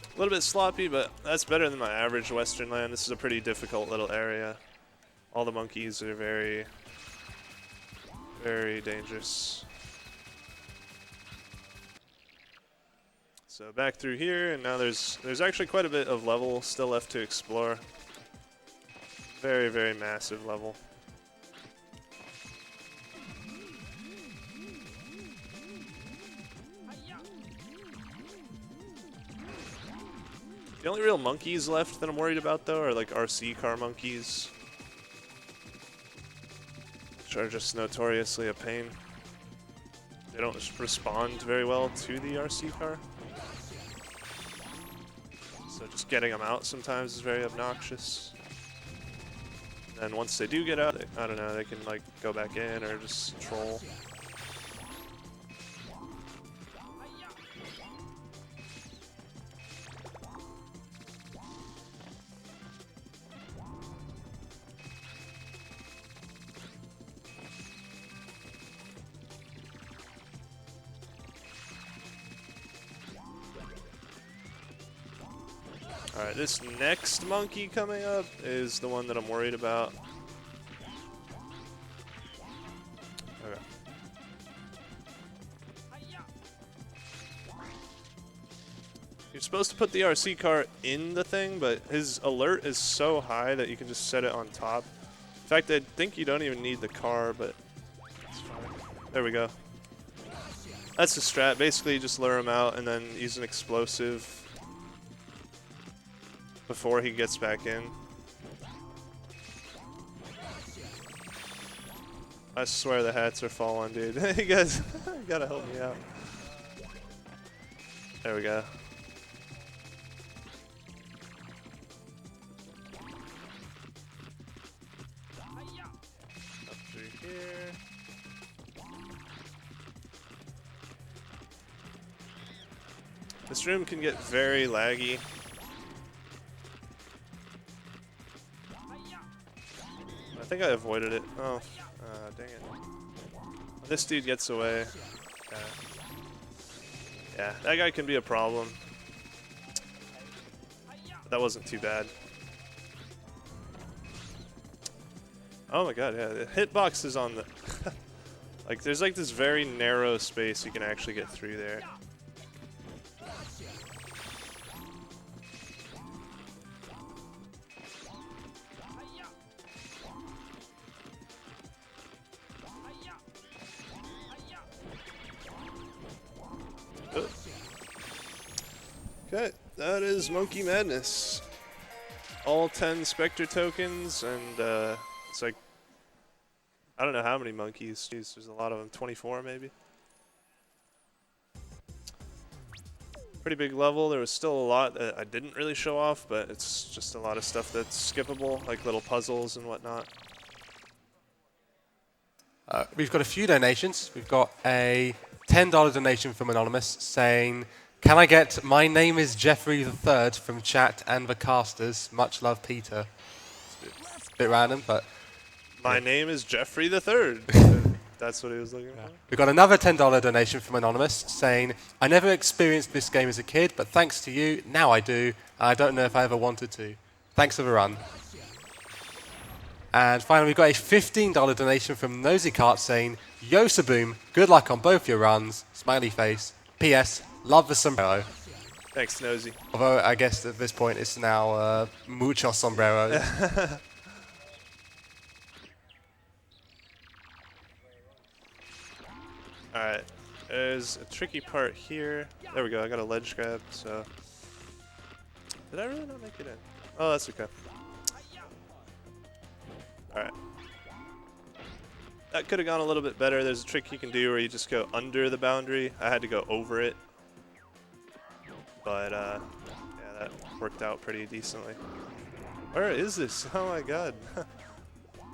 A little bit sloppy, but that's better than my average Western land. This is a pretty difficult little area. All the monkeys are very, very dangerous. So back through here, and now there's actually quite a bit of level still left to explore. Very, very massive level. The only real monkeys left that I'm worried about, though, are like RC car monkeys, which are just notoriously a pain. They don't respond very well to the RC car. So just getting them out sometimes is very obnoxious. And once they do get out, I don't know, they can like go back in or just troll. Alright, this next monkey coming up is the one that I'm worried about. Okay. You're supposed to put the RC car in the thing, but his alert is so high that you can just set it on top. In fact, I think you don't even need the car, but it's fine. There we go. That's the strat. Basically, you just lure him out and then use an explosive before he gets back in. I swear the hats are falling, dude. You guys gotta help me out. There we go. Up through here. This room can get very laggy. I think I avoided it. Oh, dang it. This dude gets away. Yeah, that guy can be a problem. But that wasn't too bad. Oh my god, yeah, the hitbox is on the... like, there's like this very narrow space you can actually get through there. Okay, that is Monkey Madness. All 10 Spector tokens, and it's like, I don't know how many monkeys. Jeez, there's a lot of them. 24 maybe. Pretty big level. There was still a lot that I didn't really show off, but it's just a lot of stuff that's skippable, like little puzzles and whatnot. We've got a few donations. We've got a $10 donation from Anonymous saying, "Can I get my name is Jeffrey the Third from chat and the casters? Much love, Peter." It's a bit random, but... My name is Jeffrey the Third. That's what he was looking for. We've got another $10 donation from Anonymous saying, "I never experienced this game as a kid, but thanks to you, now I do. I don't know if I ever wanted to. Thanks for the run." And finally, we've got a $15 donation from Nosy Cart saying, "Yo Saboom, good luck on both your runs. Smiley face. P.S. Love the sombrero." Thanks, Nosy. Although I guess at this point it's now mucho sombrero. Alright, there's a tricky part here. There we go, I got a ledge grab, so... Did I really not make it in? Oh, that's okay. Alright. That could have gone a little bit better. There's a trick you can do where you just go under the boundary. I had to go over it. But, yeah, that worked out pretty decently. Where is this? Oh my god.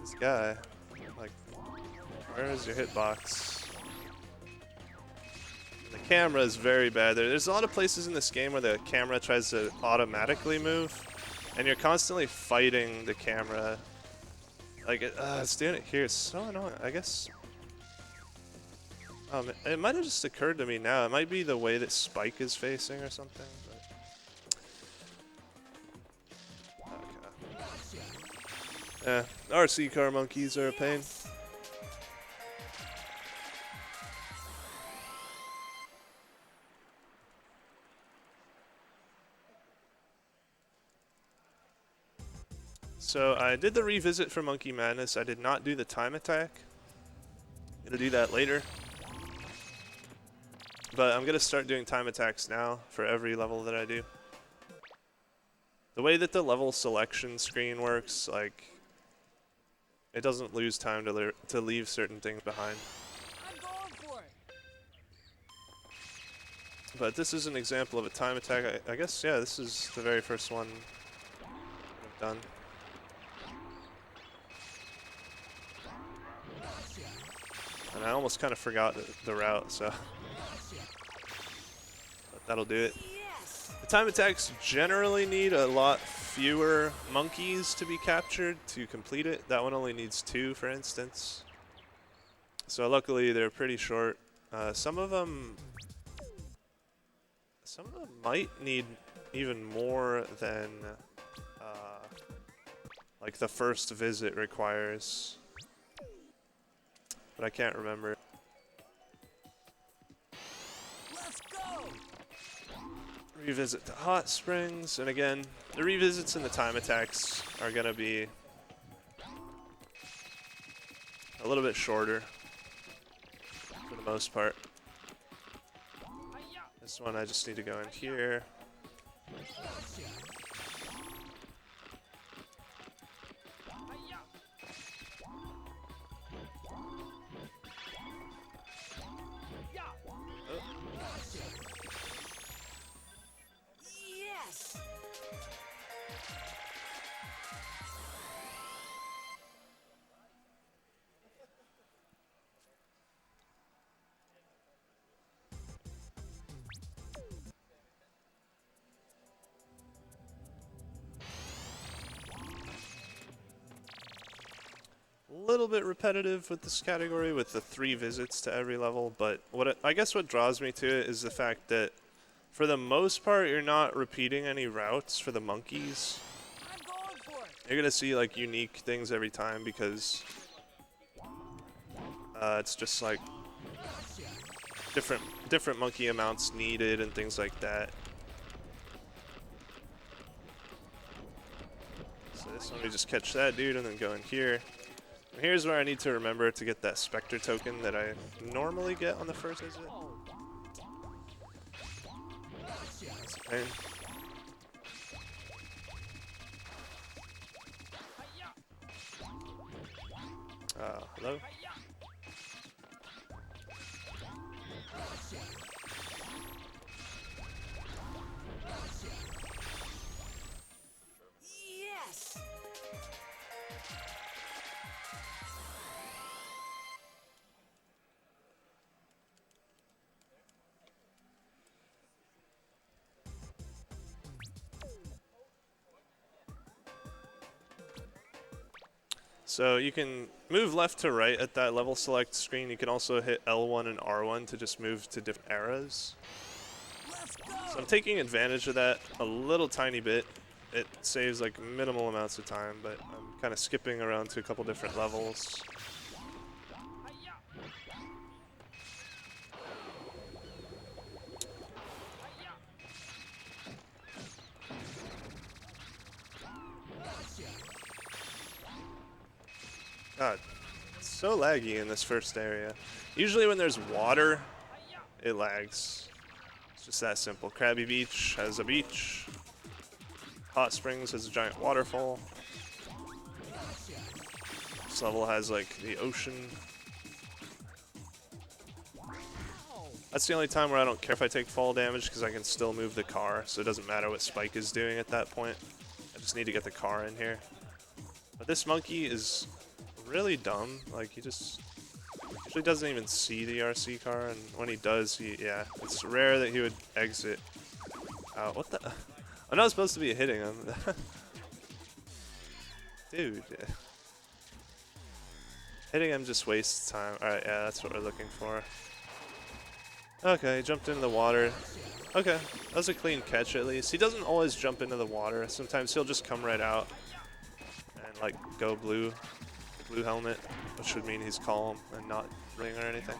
This guy. Like, where is your hitbox? The camera is very bad. There's a lot of places in this game where the camera tries to automatically move, and you're constantly fighting the camera. Like, it's doing it here. It's so annoying. I guess... it might have just occurred to me now. It might be the way that Spike is facing or something. But... okay. Yeah, RC car monkeys are a pain. So I did the revisit for Monkey Madness. I did not do the time attack. I'm gonna do that later. But I'm gonna start doing time attacks now for every level that I do. The way that the level selection screen works, like, it doesn't lose time to leave certain things behind. I'm going for it. But this is an example of a time attack. I guess, yeah, this is the very first one I've done. And I almost kind of forgot the route, so but that'll do it. Yes. The time attacks generally need a lot fewer monkeys to be captured to complete it. That one only needs 2, for instance. So luckily they're pretty short. Some of them might need even more than like the first visit requires. But I can't remember. Let's go. Revisit the hot springs, and again, the revisits and the time attacks are gonna be a little bit shorter for the most part. This one I just need to go in here. Yes. A little bit repetitive with this category with the 3 visits to every level, but I guess what draws me to it is the fact that for the most part you're not repeating any routes for the monkeys. I'm going for it. You're gonna see like unique things every time because it's just like different monkey amounts needed and things like that. So this one we just catch that dude and then go in here. And here's where I need to remember to get that Spector token that I normally get on the first visit. That's a pain. Hello? Yes. So you can move left to right at that level select screen. You can also hit L1 and R1 to just move to different eras. Let's go. So I'm taking advantage of that a little tiny bit. It saves like minimal amounts of time, but I'm kind of skipping around to a couple different levels. God, it's so laggy in this first area. Usually when there's water, it lags. It's just that simple. Krabby Beach has a beach. Hot Springs has a giant waterfall. This level has like the ocean. That's the only time where I don't care if I take fall damage because I can still move the car, so it doesn't matter what Spike is doing at that point. I just need to get the car in here. But this monkey is really dumb. Like, he just usually doesn't even see the RC car, and when he does, yeah, it's rare that he would exit out. What the? I'm not supposed to be hitting him. Dude. Hitting him just wastes time. Alright, yeah, that's what we're looking for. Okay, he jumped into the water. Okay, that was a clean catch at least. He doesn't always jump into the water. Sometimes he'll just come right out and like go blue helmet, which would mean he's calm and not ring or anything.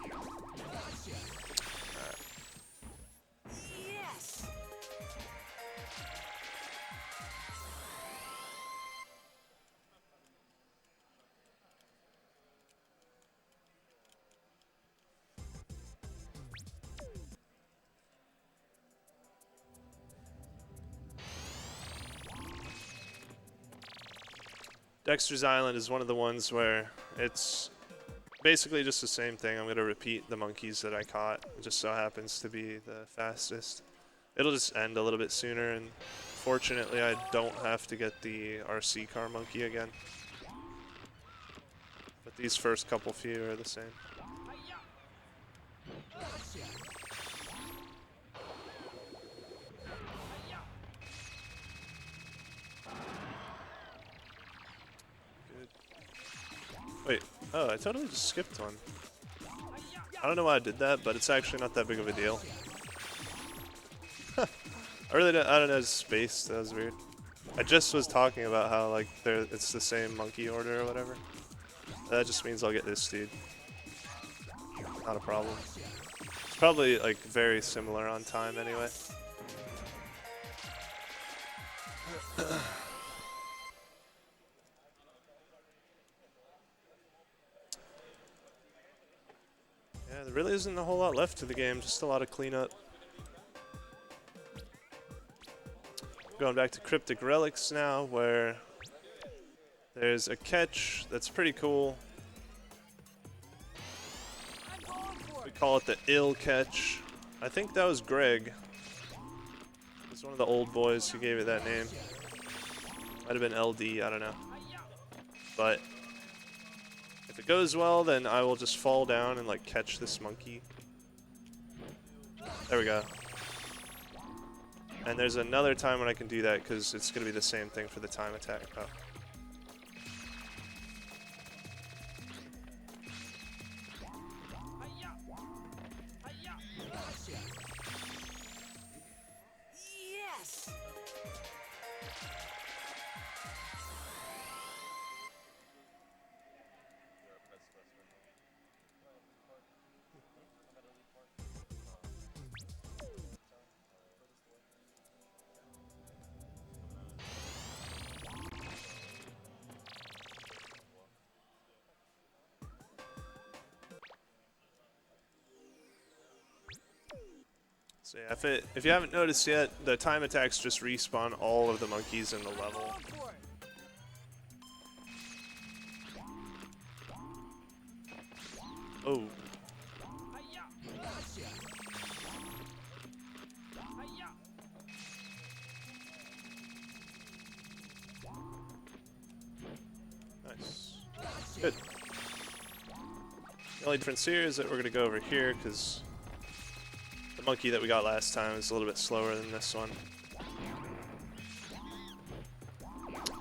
Alright. Yes. Dexter's Island is one of the ones where it's basically just the same thing. I'm going to repeat the monkeys that I caught. It just so happens to be the fastest. It'll just end a little bit sooner, and fortunately I don't have to get the RC car monkey again. But these first couple few are the same. Good. Wait, oh, I totally just skipped one. I don't know why I did that, but it's actually not that big of a deal. I don't know, space, that was weird. I just was talking about how like it's the same monkey order or whatever. That just means I'll get this dude. Not a problem. It's probably like very similar on time anyway. Yeah, there really isn't a whole lot left to the game, just a lot of cleanup. Going back to Cryptic Relics now, where there's a catch that's pretty cool. I'm going for We it. call it the ill catch. I think that was Greg. He's one of the old boys who gave it that name. Might have been LD, I don't know. But if it goes well, then I will just fall down and like catch this monkey. There we go. And there's another time when I can do that because it's going to be the same thing for the time attack. Oh. Yes. So yeah, if you haven't noticed yet, the time attacks just respawn all of the monkeys in the level. Going for it. Oh, nice. Good. The only difference here is that we're going to go over here because the monkey that we got last time is a little bit slower than this one.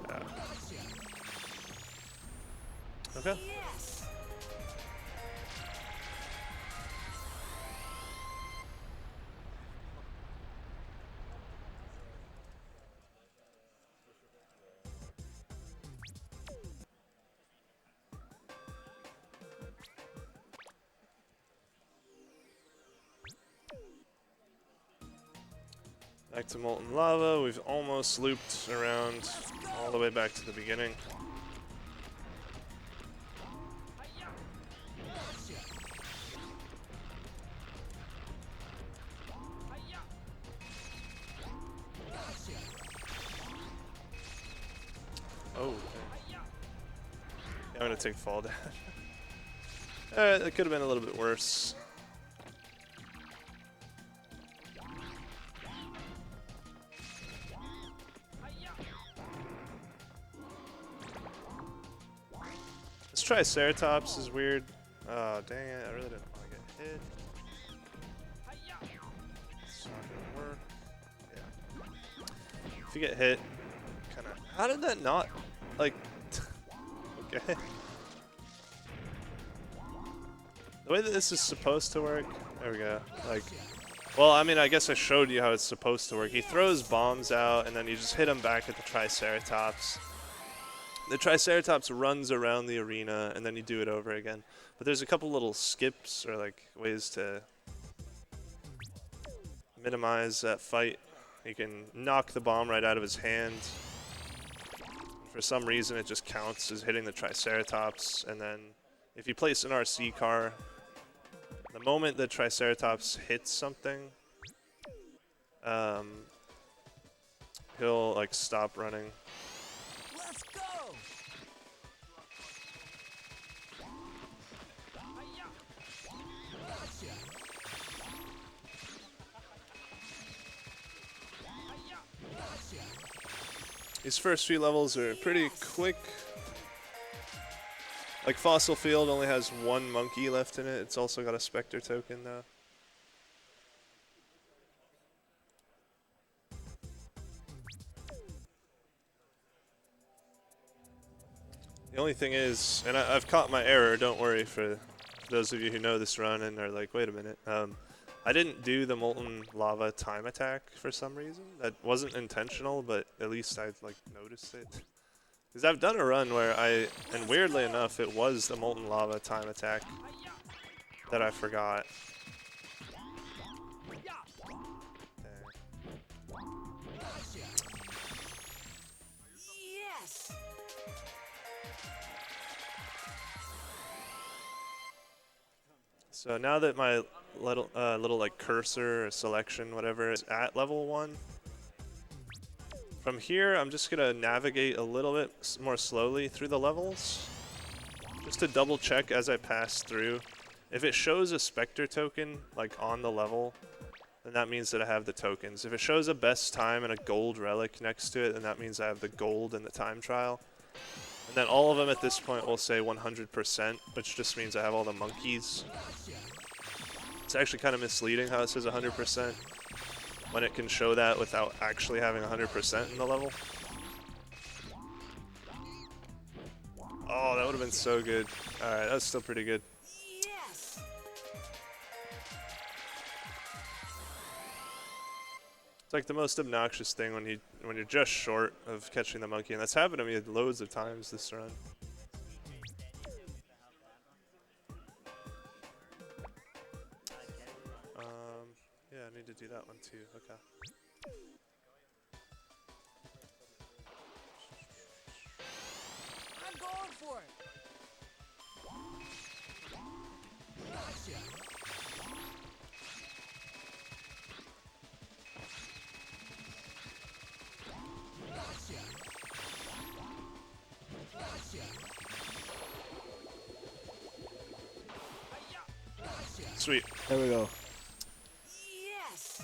Yeah. Okay. Yes. Back to Molten Lava. We've almost looped around all the way back to the beginning. Oh, okay. Yeah, I'm gonna take fall down. Alright, that could have been a little bit worse. This Triceratops is weird. Oh, dang it. I really didn't want to get hit. It's not gonna work. Yeah. If you get hit, kind of. How did that not? Like. Okay. The way that this is supposed to work. There we go. Like. Well, I mean, I guess I showed you how it's supposed to work. He throws bombs out, and then you just hit him back at the Triceratops. The Triceratops runs around the arena, and then you do it over again. But there's a couple little skips, or like ways to minimize that fight. You can knock the bomb right out of his hand. For some reason, it just counts as hitting the Triceratops. And then if you place an RC car, the moment the Triceratops hits something, he'll like stop running. Let's go. These first few levels are pretty quick. Like Fossil Field only has one monkey left in it. It's also got a Spector token now. The only thing is, and I've caught my error, don't worry for those of you who know this run and are like, wait a minute. I didn't do the Molten Lava time attack for some reason. That wasn't intentional, but at least I've like noticed it. Because I've done a run where and weirdly enough, it was the Molten Lava time attack that I forgot. Yes. So now that my little like cursor or selection, whatever, is at level 1, from here I'm just gonna navigate a little bit more slowly through the levels, just to double check as I pass through. If it shows a Spector token like on the level, then that means that I have the tokens. If it shows a best time and a gold relic next to it, then that means I have the gold and the time trial. And then all of them at this point will say 100%, which just means I have all the monkeys. It's actually kind of misleading how it says 100% when it can show that without actually having 100% in the level. Oh, that would have been so good. Alright, that's still pretty good. Yes. It's like the most obnoxious thing when you're just short of catching the monkey, and that's happened to me loads of times this run. Yeah, I need to do that one too. Okay. I'm going for it. Gotcha. Sweet. There we go. Yes.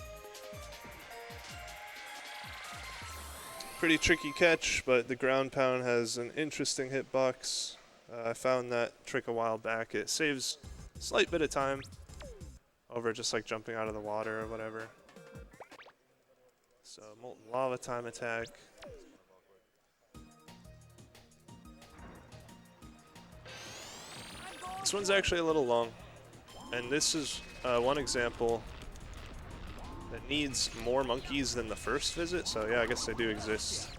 Pretty tricky catch, but the ground pound has an interesting hitbox. I found that trick a while back. It saves a slight bit of time over just like jumping out of the water or whatever. So Molten Lava time attack. This one's actually a little long, and this is one example that needs more monkeys than the first visit, so yeah, I guess they do exist.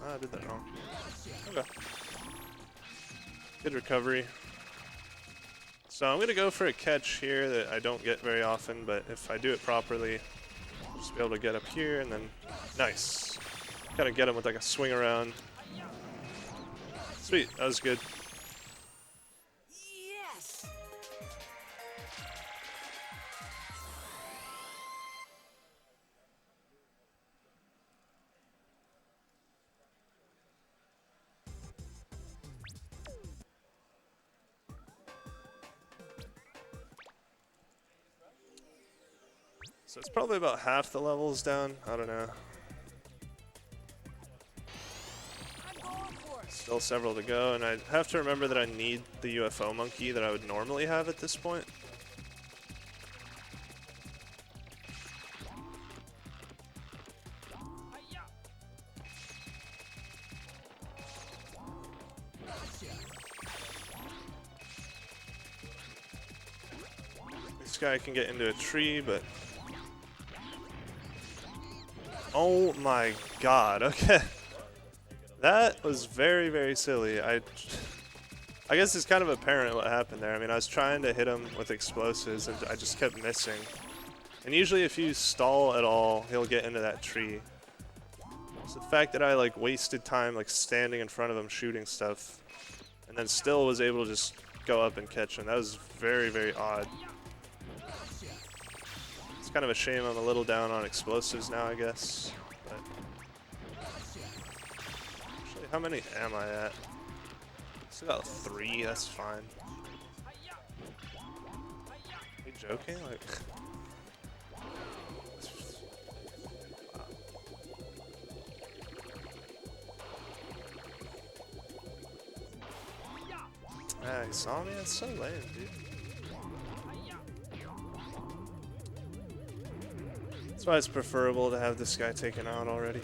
Ah, I did that wrong. Okay. Good recovery. So I'm going to go for a catch here that I don't get very often, but if I do it properly, I'll just be able to get up here and then, nice. Kind of get him with like a swing around. Sweet, that was good. Yes. So it's probably about half the levels down, I don't know. I'm going for it. Still several to go, and I have to remember that I need the UFO monkey that I would normally have at this point. This guy can get into a tree, but... Oh my god, okay. That was very, very silly. I guess it's kind of apparent what happened there. I mean, I was trying to hit him with explosives, and I just kept missing. And usually if you stall at all, he'll get into that tree. So the fact that I like wasted time like standing in front of him shooting stuff, and then still was able to just go up and catch him, that was very, very odd. It's kind of a shame I'm a little down on explosives now, I guess. But actually How many am I at? Still got 3, that's fine. Are you joking? Like, ah, he saw me? That's so lame, dude. That's why it's preferable to have this guy taken out already.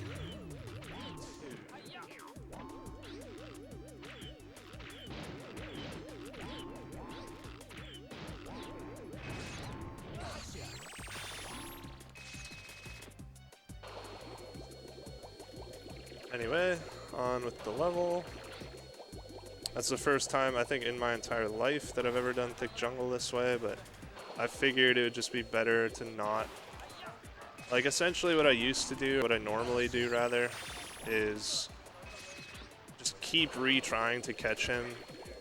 Anyway, on with the level. That's the first time, I think, in my entire life that I've ever done thick jungle this way, but I figured it would just be better to not. Like, essentially what I used to do, what I normally do rather, is just keep retrying to catch him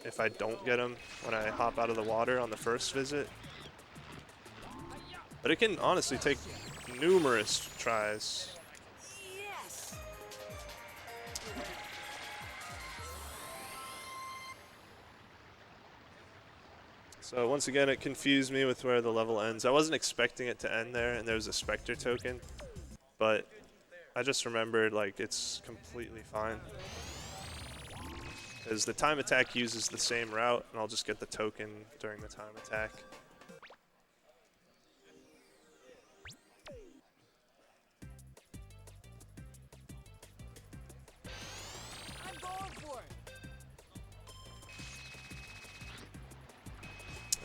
if I don't get him when I hop out of the water on the first visit. But it can honestly take numerous tries. Yes. So once again, it confused me with where the level ends. I wasn't expecting it to end there, and there was a Spector token, but I just remembered, like, it's completely fine. Because the time attack uses the same route, and I'll just get the token during the time attack. I'm going for it.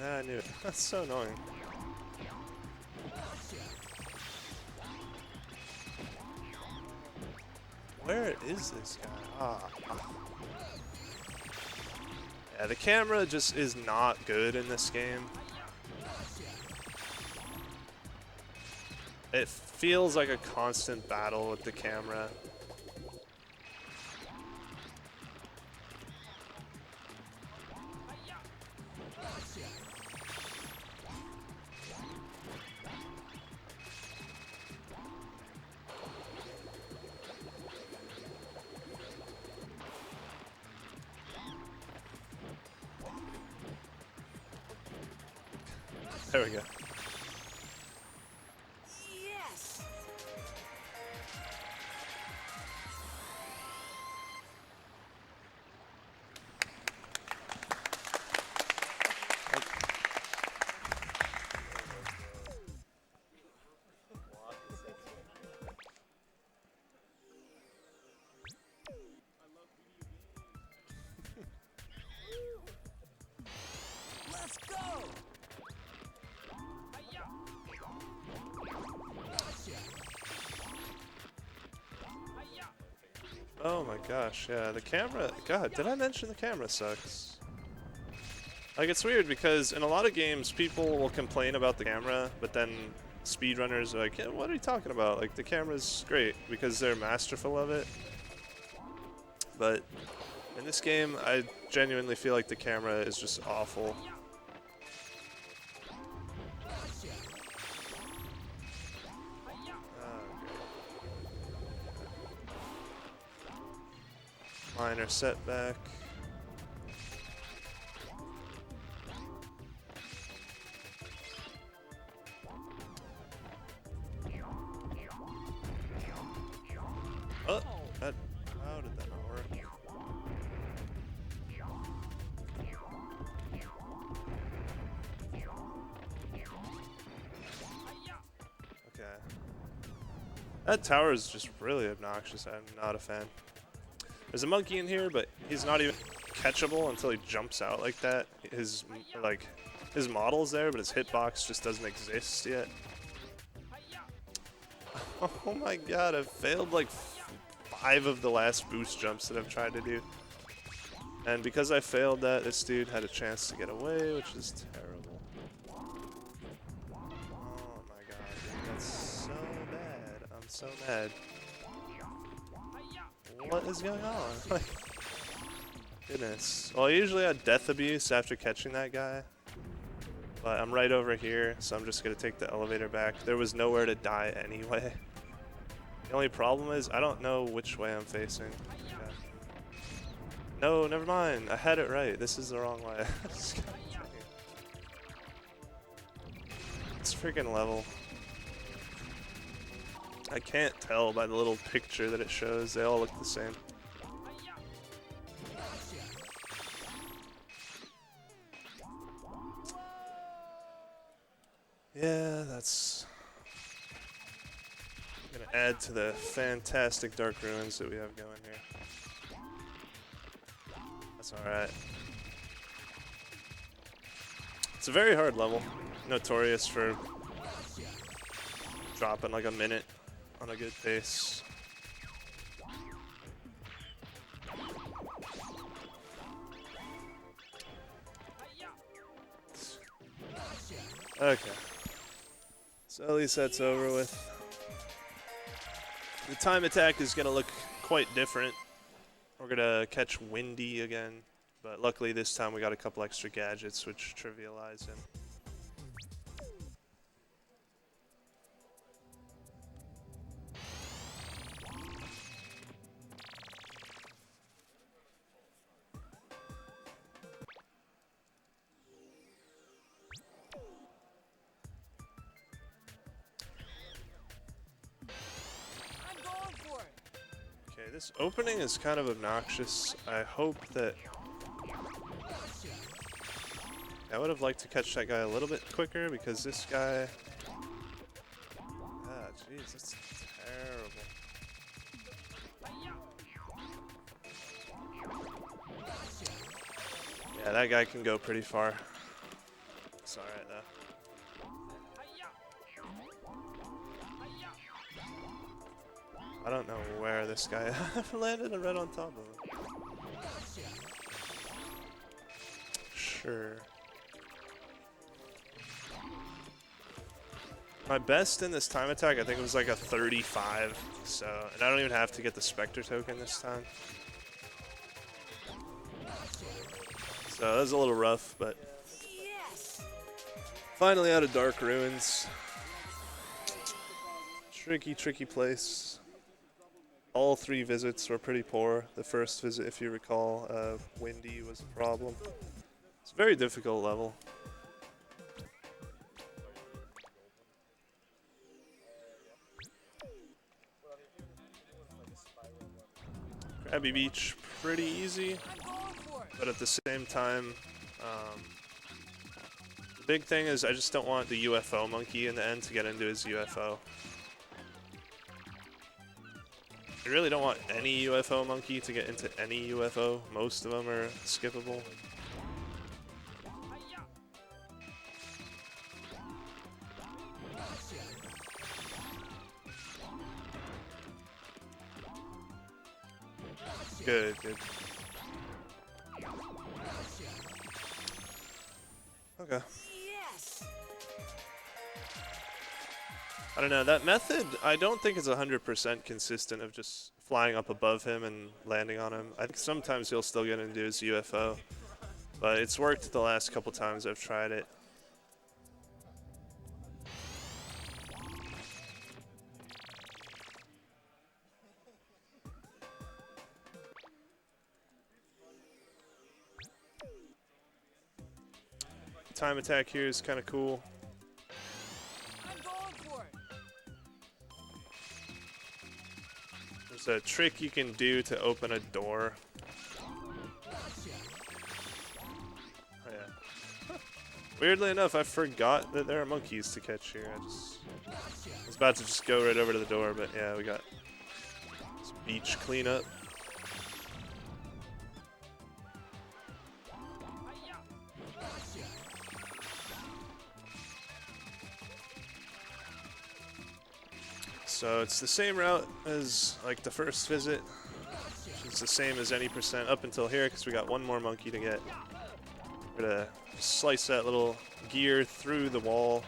Ah, I knew it. That's so annoying. Where is this guy? Ah. Yeah, the camera just is not good in this game. It feels like a constant battle with the camera. There we go. Yes. Let's go. Oh my gosh, yeah, the camera, God, did I mention the camera sucks? Like, it's weird because in a lot of games, people will complain about the camera, but then speedrunners are like, yeah, what are you talking about? Like, the camera's great because they're masterful of it. But in this game, I genuinely feel like the camera is just awful. Minor setback. Oh, that, how did that not work? Okay. That tower is just really obnoxious. I'm not a fan. There's a monkey in here, but he's not even catchable until he jumps out like that. His model's there, but his hitbox just doesn't exist yet. Oh my god, I've failed like 5 of the last boost jumps that I've tried to do. And because I failed that, this dude had a chance to get away, which is terrible. Oh my god, dude, that's so bad. I'm so mad. What is going on? Like, goodness. Well, I usually had death abuse after catching that guy. But I'm right over here, so I'm just going to take the elevator back. There was nowhere to die anyway. The only problem is I don't know which way I'm facing. Okay. No, never mind. I had it right. This is the wrong way. It's freaking level. I can't tell by the little picture that it shows. They all look the same. Yeah, that's gonna add to the fantastic dark ruins that we have going here. That's alright. It's a very hard level. Notorious for dropping like a minute on a good pace. Okay. So at least that's over with. The time attack is going to look quite different. We're going to catch Windy again, but luckily this time we got a couple extra gadgets which trivialize him. I'm going for it. Okay, this opening is kind of obnoxious. I hope that... I would have liked to catch that guy a little bit quicker because this guy... Ah, jeez, that's terrible. Yeah, that guy can go pretty far. It's alright though. I don't know where this guy landed right on top of him. Sure. My best in this time attack, I think it was like a 35. So, and I don't even have to get the Spector token this time. So that was a little rough, but Yes. finally out of Dark Ruins. Tricky, tricky place. All 3 visits were pretty poor. The first visit, if you recall, Windy was a problem. It's a very difficult level. Krabby Beach, pretty easy, I'm going for it. but at the same time, the big thing is I just don't want the UFO monkey in the end to get into his UFO. I really don't want any UFO monkey to get into any UFO. Most of them are skippable. Good, good. Okay. Yes. I don't know, that method I don't think is 100% consistent of just flying up above him and landing on him. I think sometimes he'll still get into his UFO, but it's worked the last couple times I've tried it. Time attack here is kind of cool. I'm going for it. There's a trick you can do to open a door. Oh, yeah. Weirdly enough, I forgot that there are monkeys to catch here. I was about to just go right over to the door, but yeah, we got some beach cleanup. So it's the same route as like the first visit. It's the same as any percent up until here because we got one more monkey to get. We're gonna slice that little gear through the wall.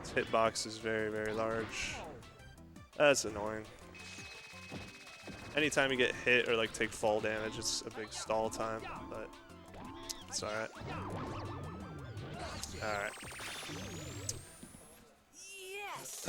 Its hitbox is very, very large. That's annoying. Anytime you get hit or like take fall damage, it's a big stall time, but it's alright. Alright. Yes.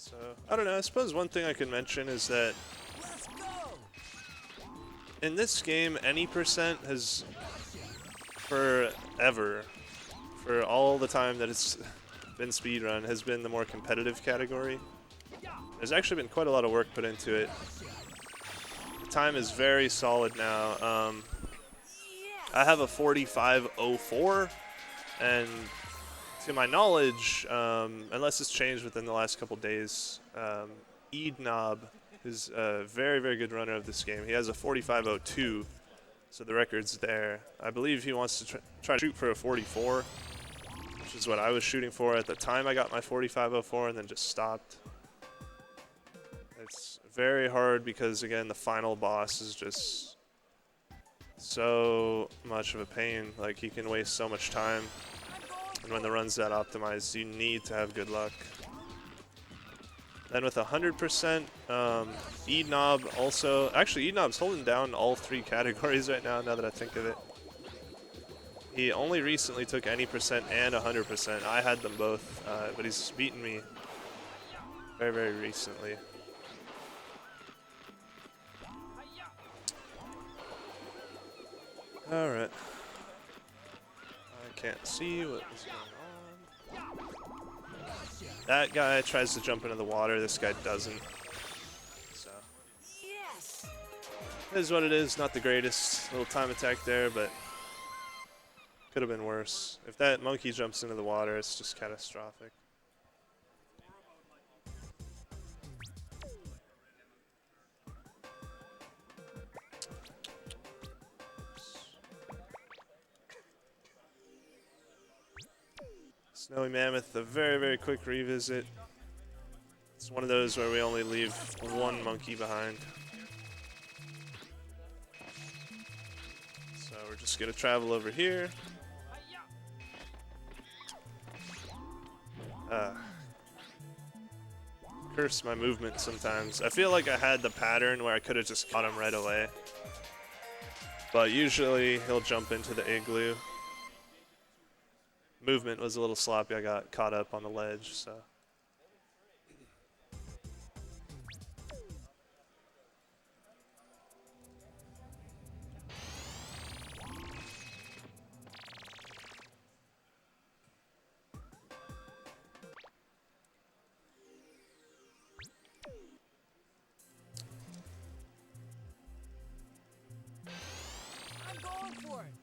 So, I don't know, I suppose one thing I can mention is that Let's go. in this game, any percent has forever, for all the time that it's been speedrun, has been the more competitive category. There's actually been quite a lot of work put into it. The time is very solid now. I have a 45.04, and to my knowledge, unless it's changed within the last couple days, Eidnob is a very, very good runner of this game. He has a 45.02, so the record's there. I believe he wants to try to shoot for a 44, which is what I was shooting for at the time I got my 45.04 and then just stopped. It's very hard because, again, the final boss is just so much of a pain. Like, he can waste so much time. And when the run's that optimized, you need to have good luck. Then with 100%, Eidnob also... Actually, Eidnob's holding down all three categories right now that I think of it. He only recently took any percent and 100%. I had them both, but he's beaten me very, very recently. Alright. I can't see what is going on. That guy tries to jump into the water, this guy doesn't. So, Yes. it is what it is, not the greatest little time attack there, but could have been worse. If that monkey jumps into the water, it's just catastrophic. Snowy Mammoth, a very, very quick revisit. It's one of those where we only leave one monkey behind. So we're just gonna travel over here. Curse my movement sometimes. I feel like I had the pattern where I could have just caught him right away. But usually he'll jump into the igloo. Movement was a little sloppy. I got caught up on the ledge, so. I'm going for it.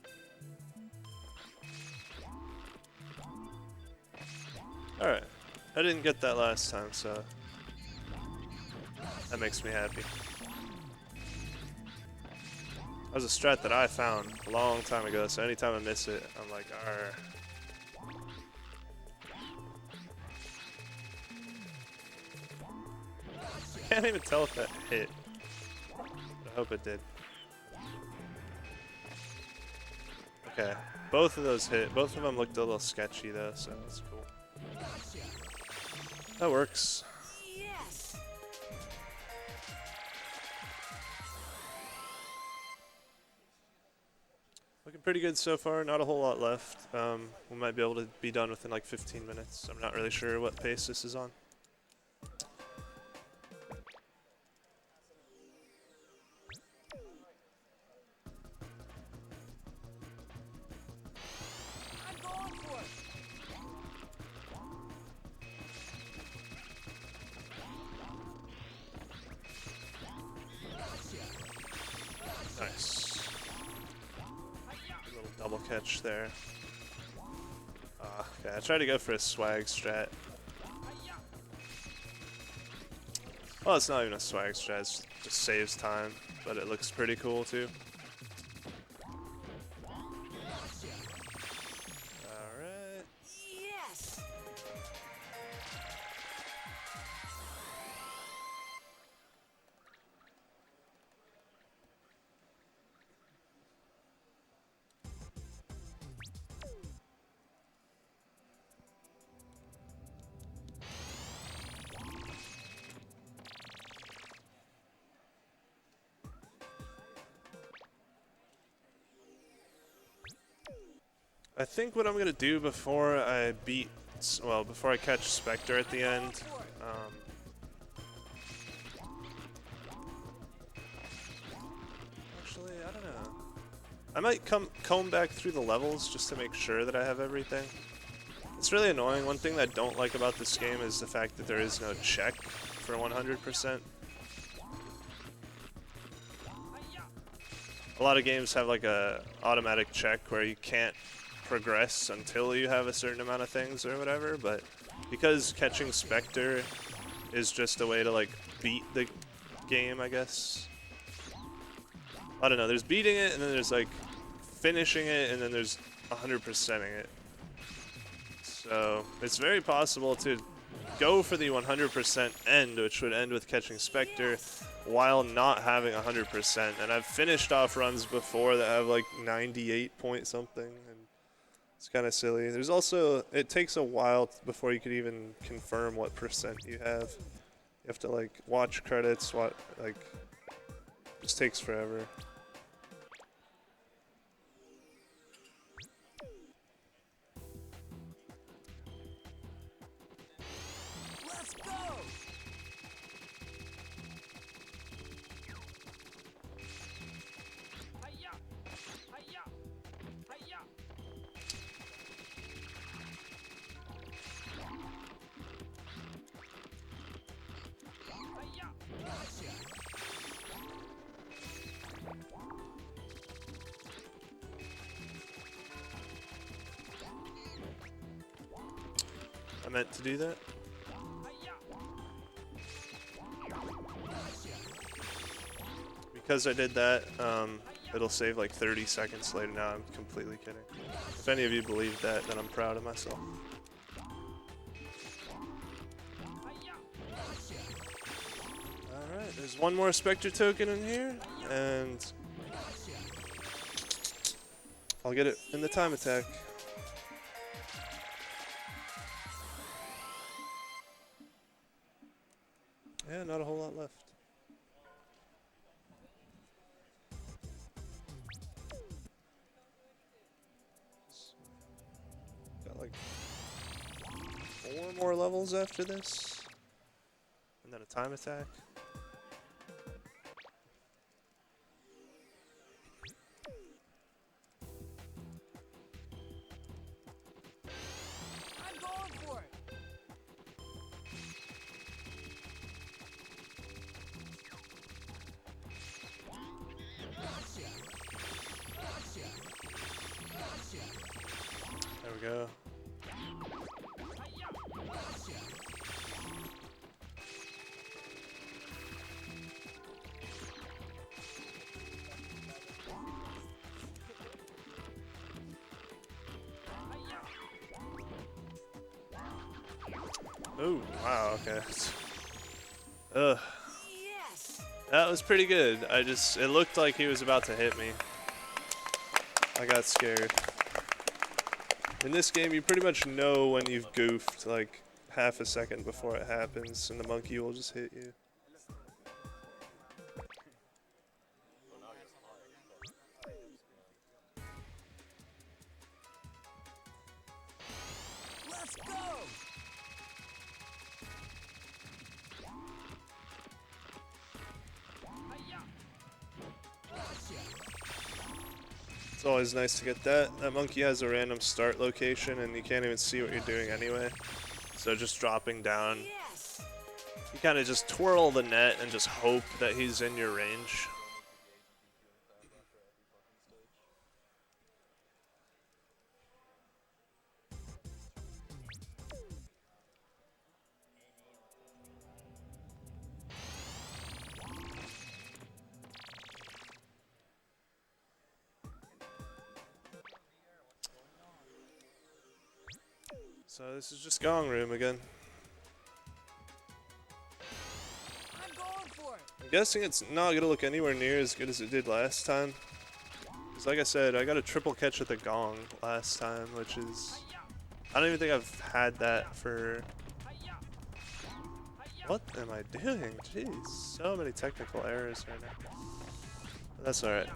Alright. I didn't get that last time, so that makes me happy. That was a strat that I found a long time ago, so anytime I miss it, I'm like, arr. I can't even tell if that hit. I hope it did. Okay, both of those hit. Both of them looked a little sketchy though, so that's cool. That works. Yes. Looking pretty good so far, not a whole lot left. We might be able to be done within like 15 minutes. I'm not really sure what pace this is on. I'm going for it. Nice. Little double catch there. Okay, I tried to go for a swag strat. Well, it's not even a swag strat, it just saves time, but it looks pretty cool too. Alright. Yes. I think what I'm gonna do before I catch Spector at the end, I don't know. I might comb back through the levels just to make sure that I have everything. It's really annoying. One thing that I don't like about this game is the fact that there is no check for 100%. A lot of games have like a automatic check where you can't progress until you have a certain amount of things or whatever, but because catching Spector is just a way to like beat the game, I guess. I don't know, there's beating it and then there's like finishing it and then there's 100%ing it. So it's very possible to go for the 100% end, which would end with catching Spector, while not having 100%. And I've finished off runs before that have like 98 point something, and it's kind of silly. There's also, it takes a while before you could even confirm what percent you have. You have to like watch credits, like, it just takes forever. Let's go! Hi-ya! Hi-ya! Hi-ya! Hi-ya! I meant to do that. Because I did that, it'll save like 30 seconds later. Now I'm completely kidding. If any of you believe that, then I'm proud of myself. Alright, there's one more Spector token in here, and I'll get it in the time attack. Yeah, not a whole lot left. Got like 4 more levels after this, and then a time attack. I'm going for it! There we go. Oh, wow, okay. Ugh. Yes! That was pretty good. It looked like he was about to hit me. I got scared. In this game, you pretty much know when you've goofed, like, half a second before it happens, and the monkey will just hit you. Let's go! It's always nice to get that. That monkey has a random start location, and you can't even see what you're doing anyway. So just dropping down, Yes! you kind of just twirl the net and just hope that he's in your range. So this is just Gong Room again. I'm going for it! I'm guessing it's not going to look anywhere near as good as it did last time. Because like I said, I got a triple catch at the Gong last time, which is... I don't even think I've had that for... What am I doing? Jeez, so many technical errors right now. But that's alright.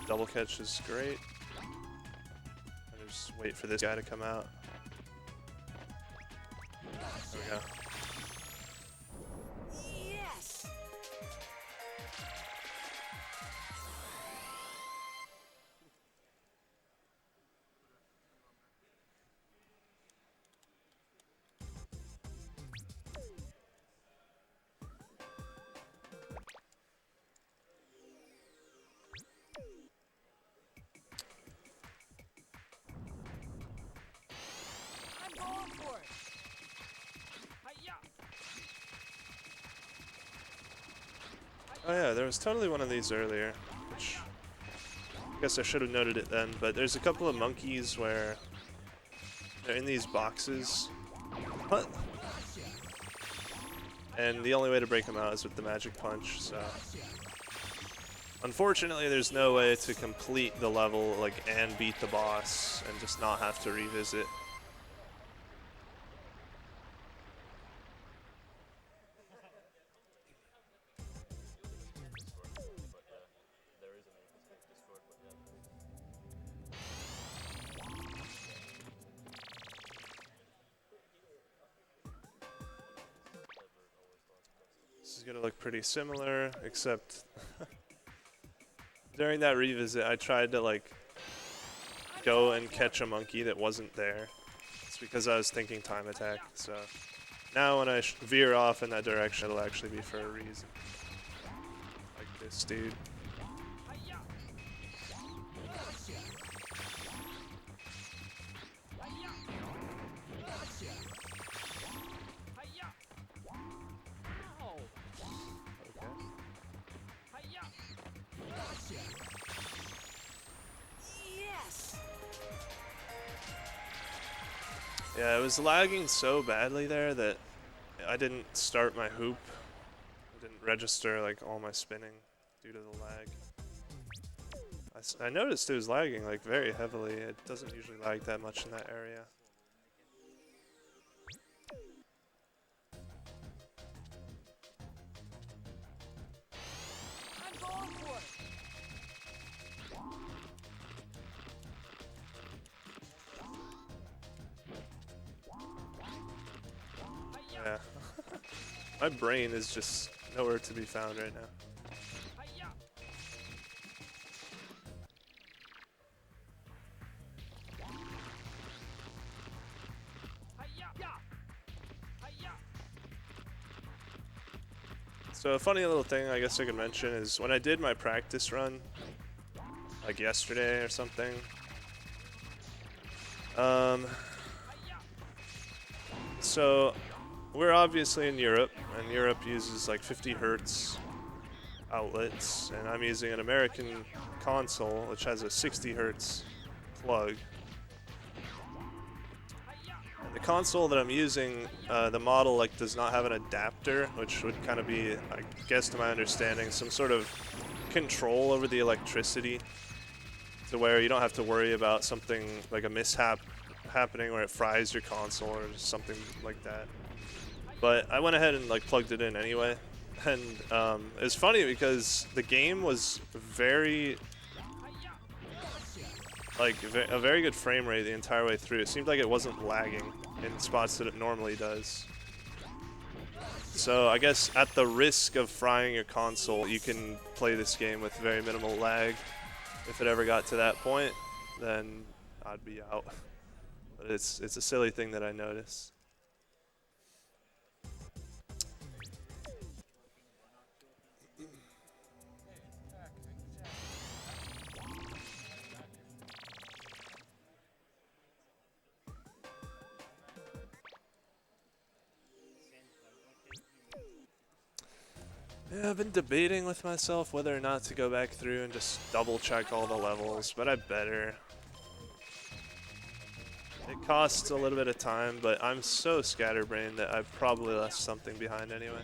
Double catch is great. I just wait for this guy to come out. There we go. Yes. I'm going for it. Hi-ya. Oh yeah, there was totally one of these earlier, which I guess I should have noted it then, but there's a couple of monkeys where they're in these boxes. What? And the only way to break them out is with the magic punch, so unfortunately there's no way to complete the level like and beat the boss and just not have to revisit. This is gonna look pretty similar, except during that revisit I tried to like go and catch a monkey that wasn't there. It's because I was thinking time attack, so now when I veer off in that direction it'll actually be for a reason. Like this dude. Yes. Yeah, it was lagging so badly there that I didn't start my hoop. I didn't register like all my spinning due to the lag. I noticed it was lagging like very heavily. It doesn't usually lag that much in that area. I'm going for it. Yeah. My brain is just nowhere to be found right now. Hi-ya. Hi-ya. Hi-ya. So a funny little thing I guess I could mention is when I did my practice run, like yesterday or something, so we're obviously in Europe, and Europe uses like 50 hertz outlets, and I'm using an American console which has a 60 hertz plug. And the console that I'm using, the model like does not have an adapter, which would kind of be, I guess to my understanding, some sort of control over the electricity to where you don't have to worry about something like a mishap happening where it fries your console or something like that. But I went ahead and like plugged it in anyway, and it's funny because the game was very like a very good frame rate the entire way through. It seemed like it wasn't lagging in spots that it normally does. So I guess at the risk of frying your console, you can play this game with very minimal lag. If it ever got to that point, then I'd be out. But it's a silly thing that I noticed. Yeah, I've been debating with myself whether or not to go back through and just double check all the levels, but I better. It costs a little bit of time, but I'm so scatterbrained that I've probably left something behind anyway.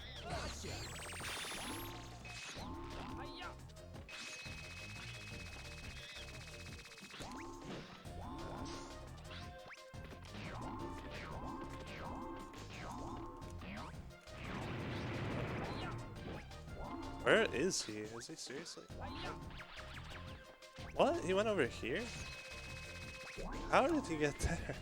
Where is he? Is he seriously? What? He went over here? How did he get there?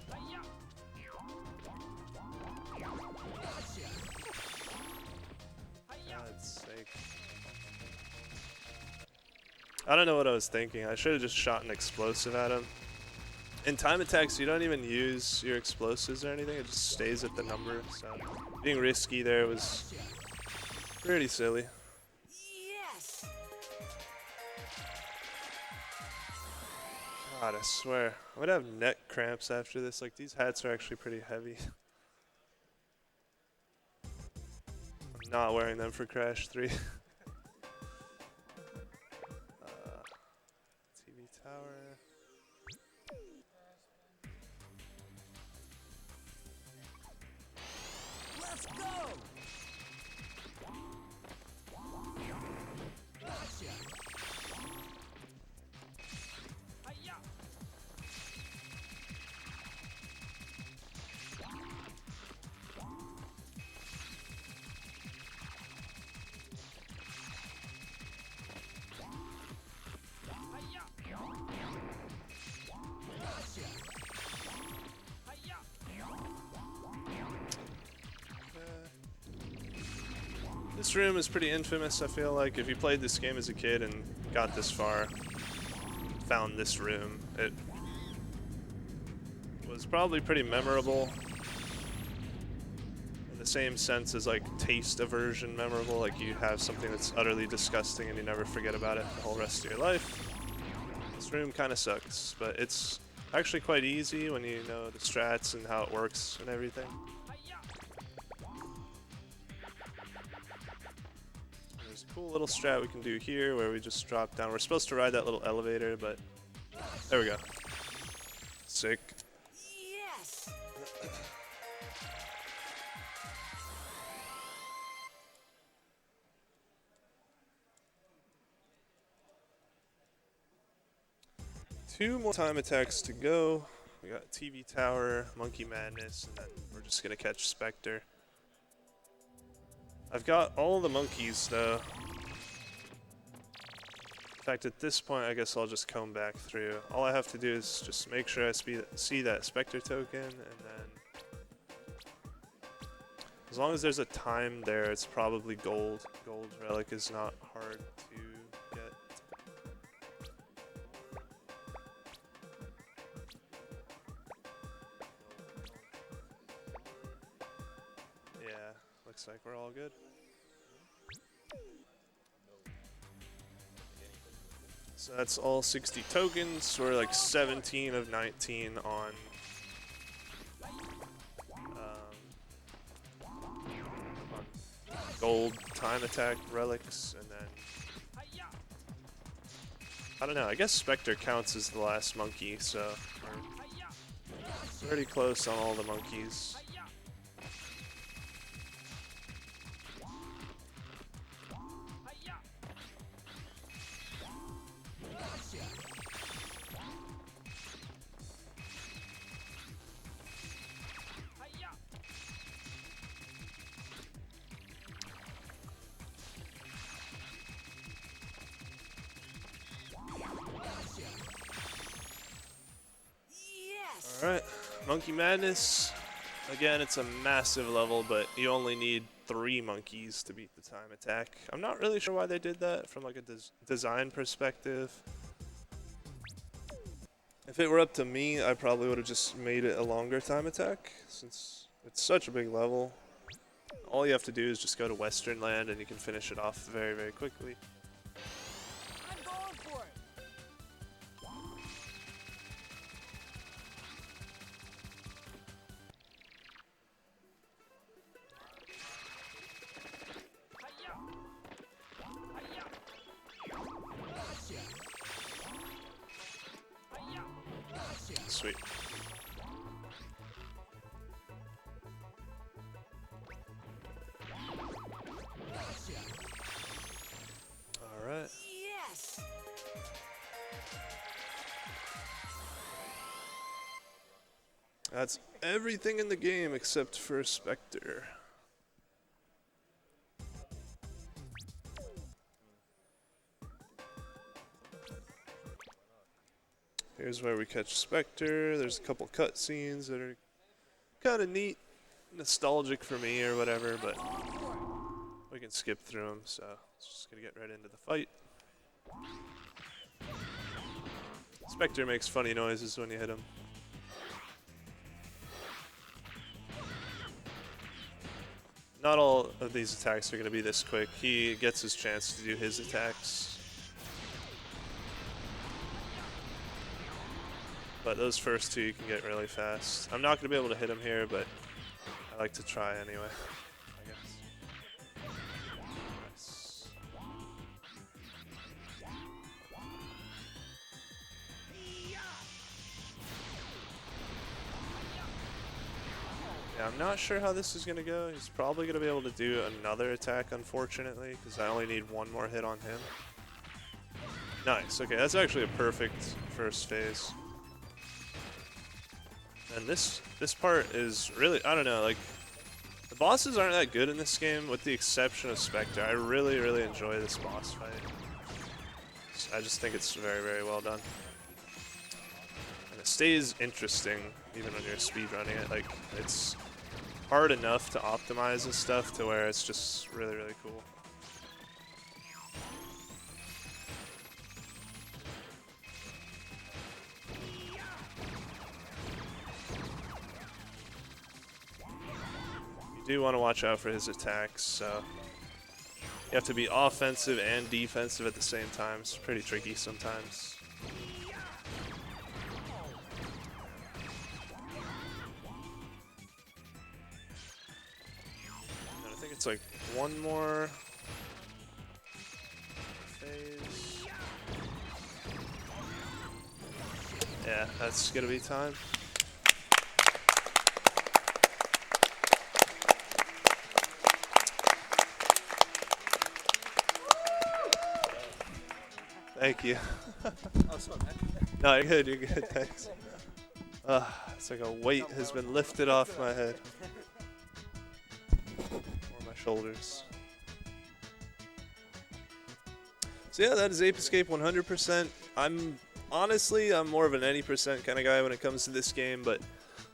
I don't know what I was thinking. I should have just shot an explosive at him. In time attacks, you don't even use your explosives or anything. It just stays at the number. So being risky there was pretty silly. Yes. God, I swear. I'm gonna have neck cramps after this. Like, these hats are actually pretty heavy. I'm not wearing them for Crash 3. TV tower. Let's go. Gotcha. Hiya. Hiya. Gotcha. Hiya. This room is pretty infamous, I feel like. If you played this game as a kid and got this far, found this room, it was probably pretty memorable. In the same sense as like taste aversion memorable, like you have something that's utterly disgusting and you never forget about it the whole rest of your life. This room kind of sucks, but it's actually quite easy when you know the strats and how it works and everything. There's a cool little strat we can do here where we just drop down. We're supposed to ride that little elevator, but there we go. Sick. Yes. Two more time attacks to go. We got TV Tower, Monkey Madness, and then we're just gonna catch Spector. I've got all the monkeys though. In fact, at this point, I guess I'll just comb back through. All I have to do is just make sure I see that Spector token, and then as long as there's a time there, it's probably gold. Gold relic is not hard to get. Yeah, looks like we're all good. So that's all 60 tokens. We're like 17 of 19 on gold time attack relics, and then I don't know. I guess Spector counts as the last monkey, so we're pretty close on all the monkeys. Alright, Monkey Madness. Again, it's a massive level, but you only need 3 monkeys to beat the time attack. I'm not really sure why they did that from like a design perspective. If it were up to me, I probably would have just made it a longer time attack, since it's such a big level. All you have to do is just go to Western Land and you can finish it off very, very quickly. I'm going for it. Sweet. Alright. Yes. That's everything in the game except for Spector. Here's where we catch Spector. There's a couple cutscenes that are kind of neat, nostalgic for me or whatever, but we can skip through them, so just gonna get right into the fight. Spector makes funny noises when you hit him. Not all of these attacks are going to be this quick. He gets his chance to do his attacks. But those first two you can get really fast. I'm not going to be able to hit him here, but I like to try anyway, I guess. Nice. Yeah, I'm not sure how this is going to go. He's probably going to be able to do another attack, unfortunately, because I only need one more hit on him. Nice. Okay, that's actually a perfect first phase. And this part is really, I don't know, like, the bosses aren't that good in this game, with the exception of Spector. I really, really enjoy this boss fight. I just think it's very, very well done. And it stays interesting, even when you're speedrunning it. Like, it's hard enough to optimize and stuff to where it's just really, really cool. You do want to watch out for his attacks, so you have to be offensive and defensive at the same time. It's pretty tricky sometimes. And I think it's like one more phase. Yeah, that's gonna be time. Thank you. No, you're good, you're good, thanks. It's like a weight has been lifted off my head. Or my shoulders. So yeah, that is Ape Escape 100%. I'm more of an any percent kind of guy when it comes to this game, but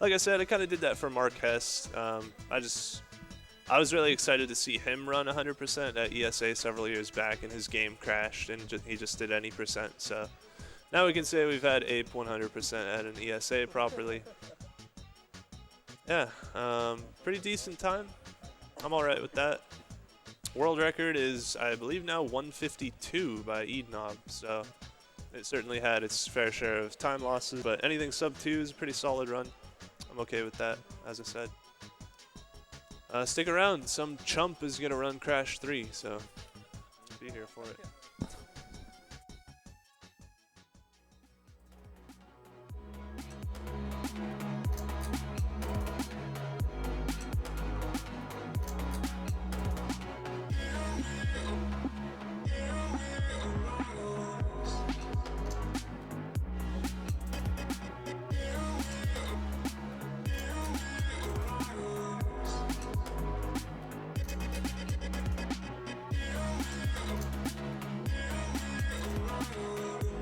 like I said, I kind of did that for Mark Hest. I was really excited to see him run 100% at ESA several years back, and his game crashed, and he just did any percent. So now we can say we've had Ape 100% at an ESA properly. Yeah, pretty decent time. I'm all right with that. World record is, I believe, now 152 by Eidnob, so it certainly had its fair share of time losses, but anything sub 2 is a pretty solid run. I'm okay with that, as I said. Stick around, some chump is gonna run Crash 3, so I'll be here for it.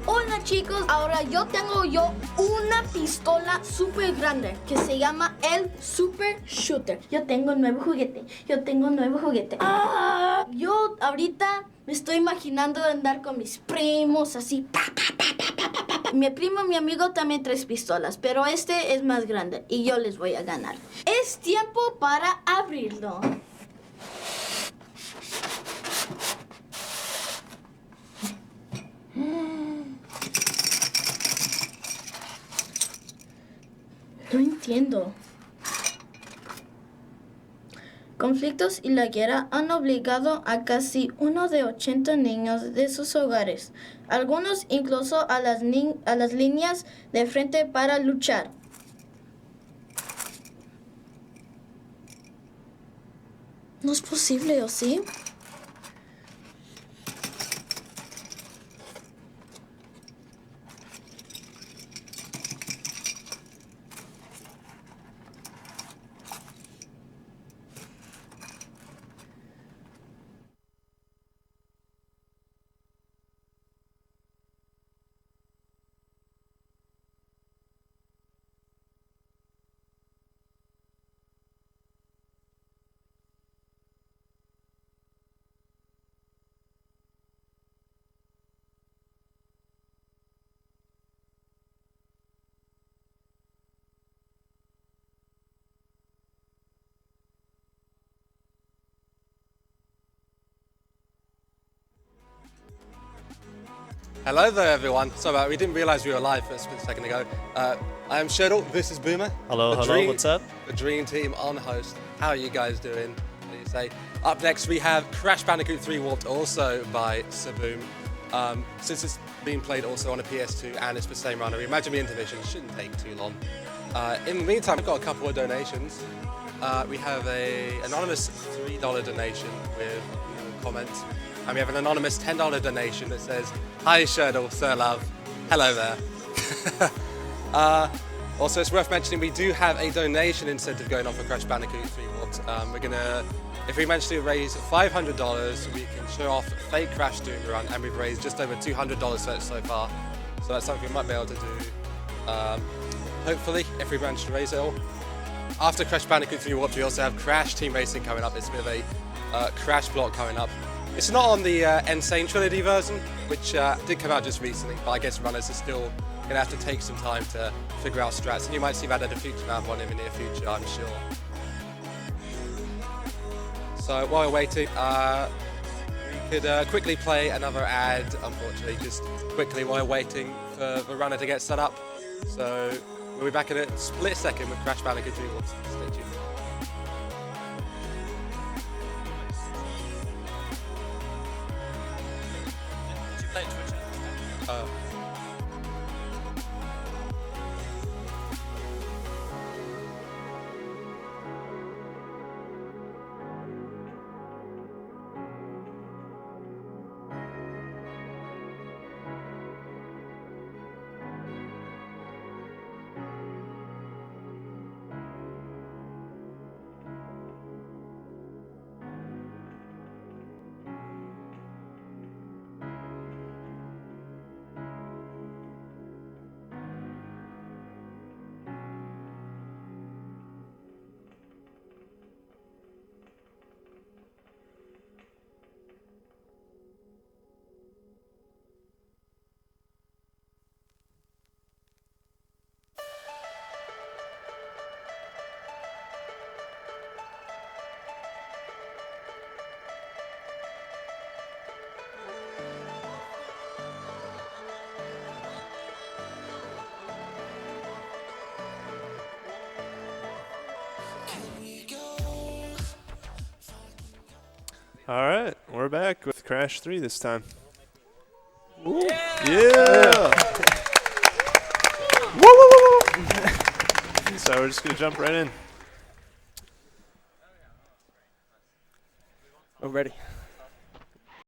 Hola chicos, ahora yo tengo una pistola super grande que se llama el Super Shooter. Yo tengo un nuevo juguete, ¡Ah! Yo ahorita me estoy imaginando andar con mis primos así. Pa, pa, pa, pa, pa, pa, pa, pa. Mi primo, mi amigo también trae pistolas, pero este es más grande y yo les voy a ganar. Es tiempo para abrirlo. No entiendo. Conflictos y la guerra han obligado a casi uno de 80 niños de sus hogares, algunos incluso a las líneas de frente para luchar. No es posible, ¿o sí? Hello there, everyone. So we didn't realize we were live for a split second ago. I am Shuttle. This is Boomer. Hello, hello, what's up? The dream team on host. How are you guys doing? What do you say? Up next, we have Crash Bandicoot 3 Warped, also by Saboom. Since it's being played also on a PS2 and it's the same runner, we imagine the intermission shouldn't take too long. In the meantime, I've got a couple of donations. We have an anonymous $3 donation with no comments. And we have an anonymous $10 donation that says, "Hi Shurdle, Sir Love, hello there." Also, it's worth mentioning we do have a donation incentive going on for Crash Bandicoot 3 Warped. We're gonna, if we manage to raise $500, we can show off fake Crash Doom Run, and we've raised just over $200 for it so far. So that's something we might be able to do. Hopefully, if we manage to raise it all. After Crash Bandicoot 3 Warped, we also have Crash Team Racing coming up. It's a bit of a Crash block coming up. It's not on the Insane Trilogy version, which did come out just recently, but I guess runners are still going to have to take some time to figure out strats, and you might see that at a future map one in the near future, I'm sure. So while we're waiting, we could quickly play another ad, unfortunately, just quickly while we're waiting for the runner to get set up. So we'll be back in a split second with Crash Bandicoot 3 Warped. Stay tuned. All right, we're back with Crash 3 this time. Ooh. Yeah! Woo, woo, woo. So we're just going to jump right in. I'm ready.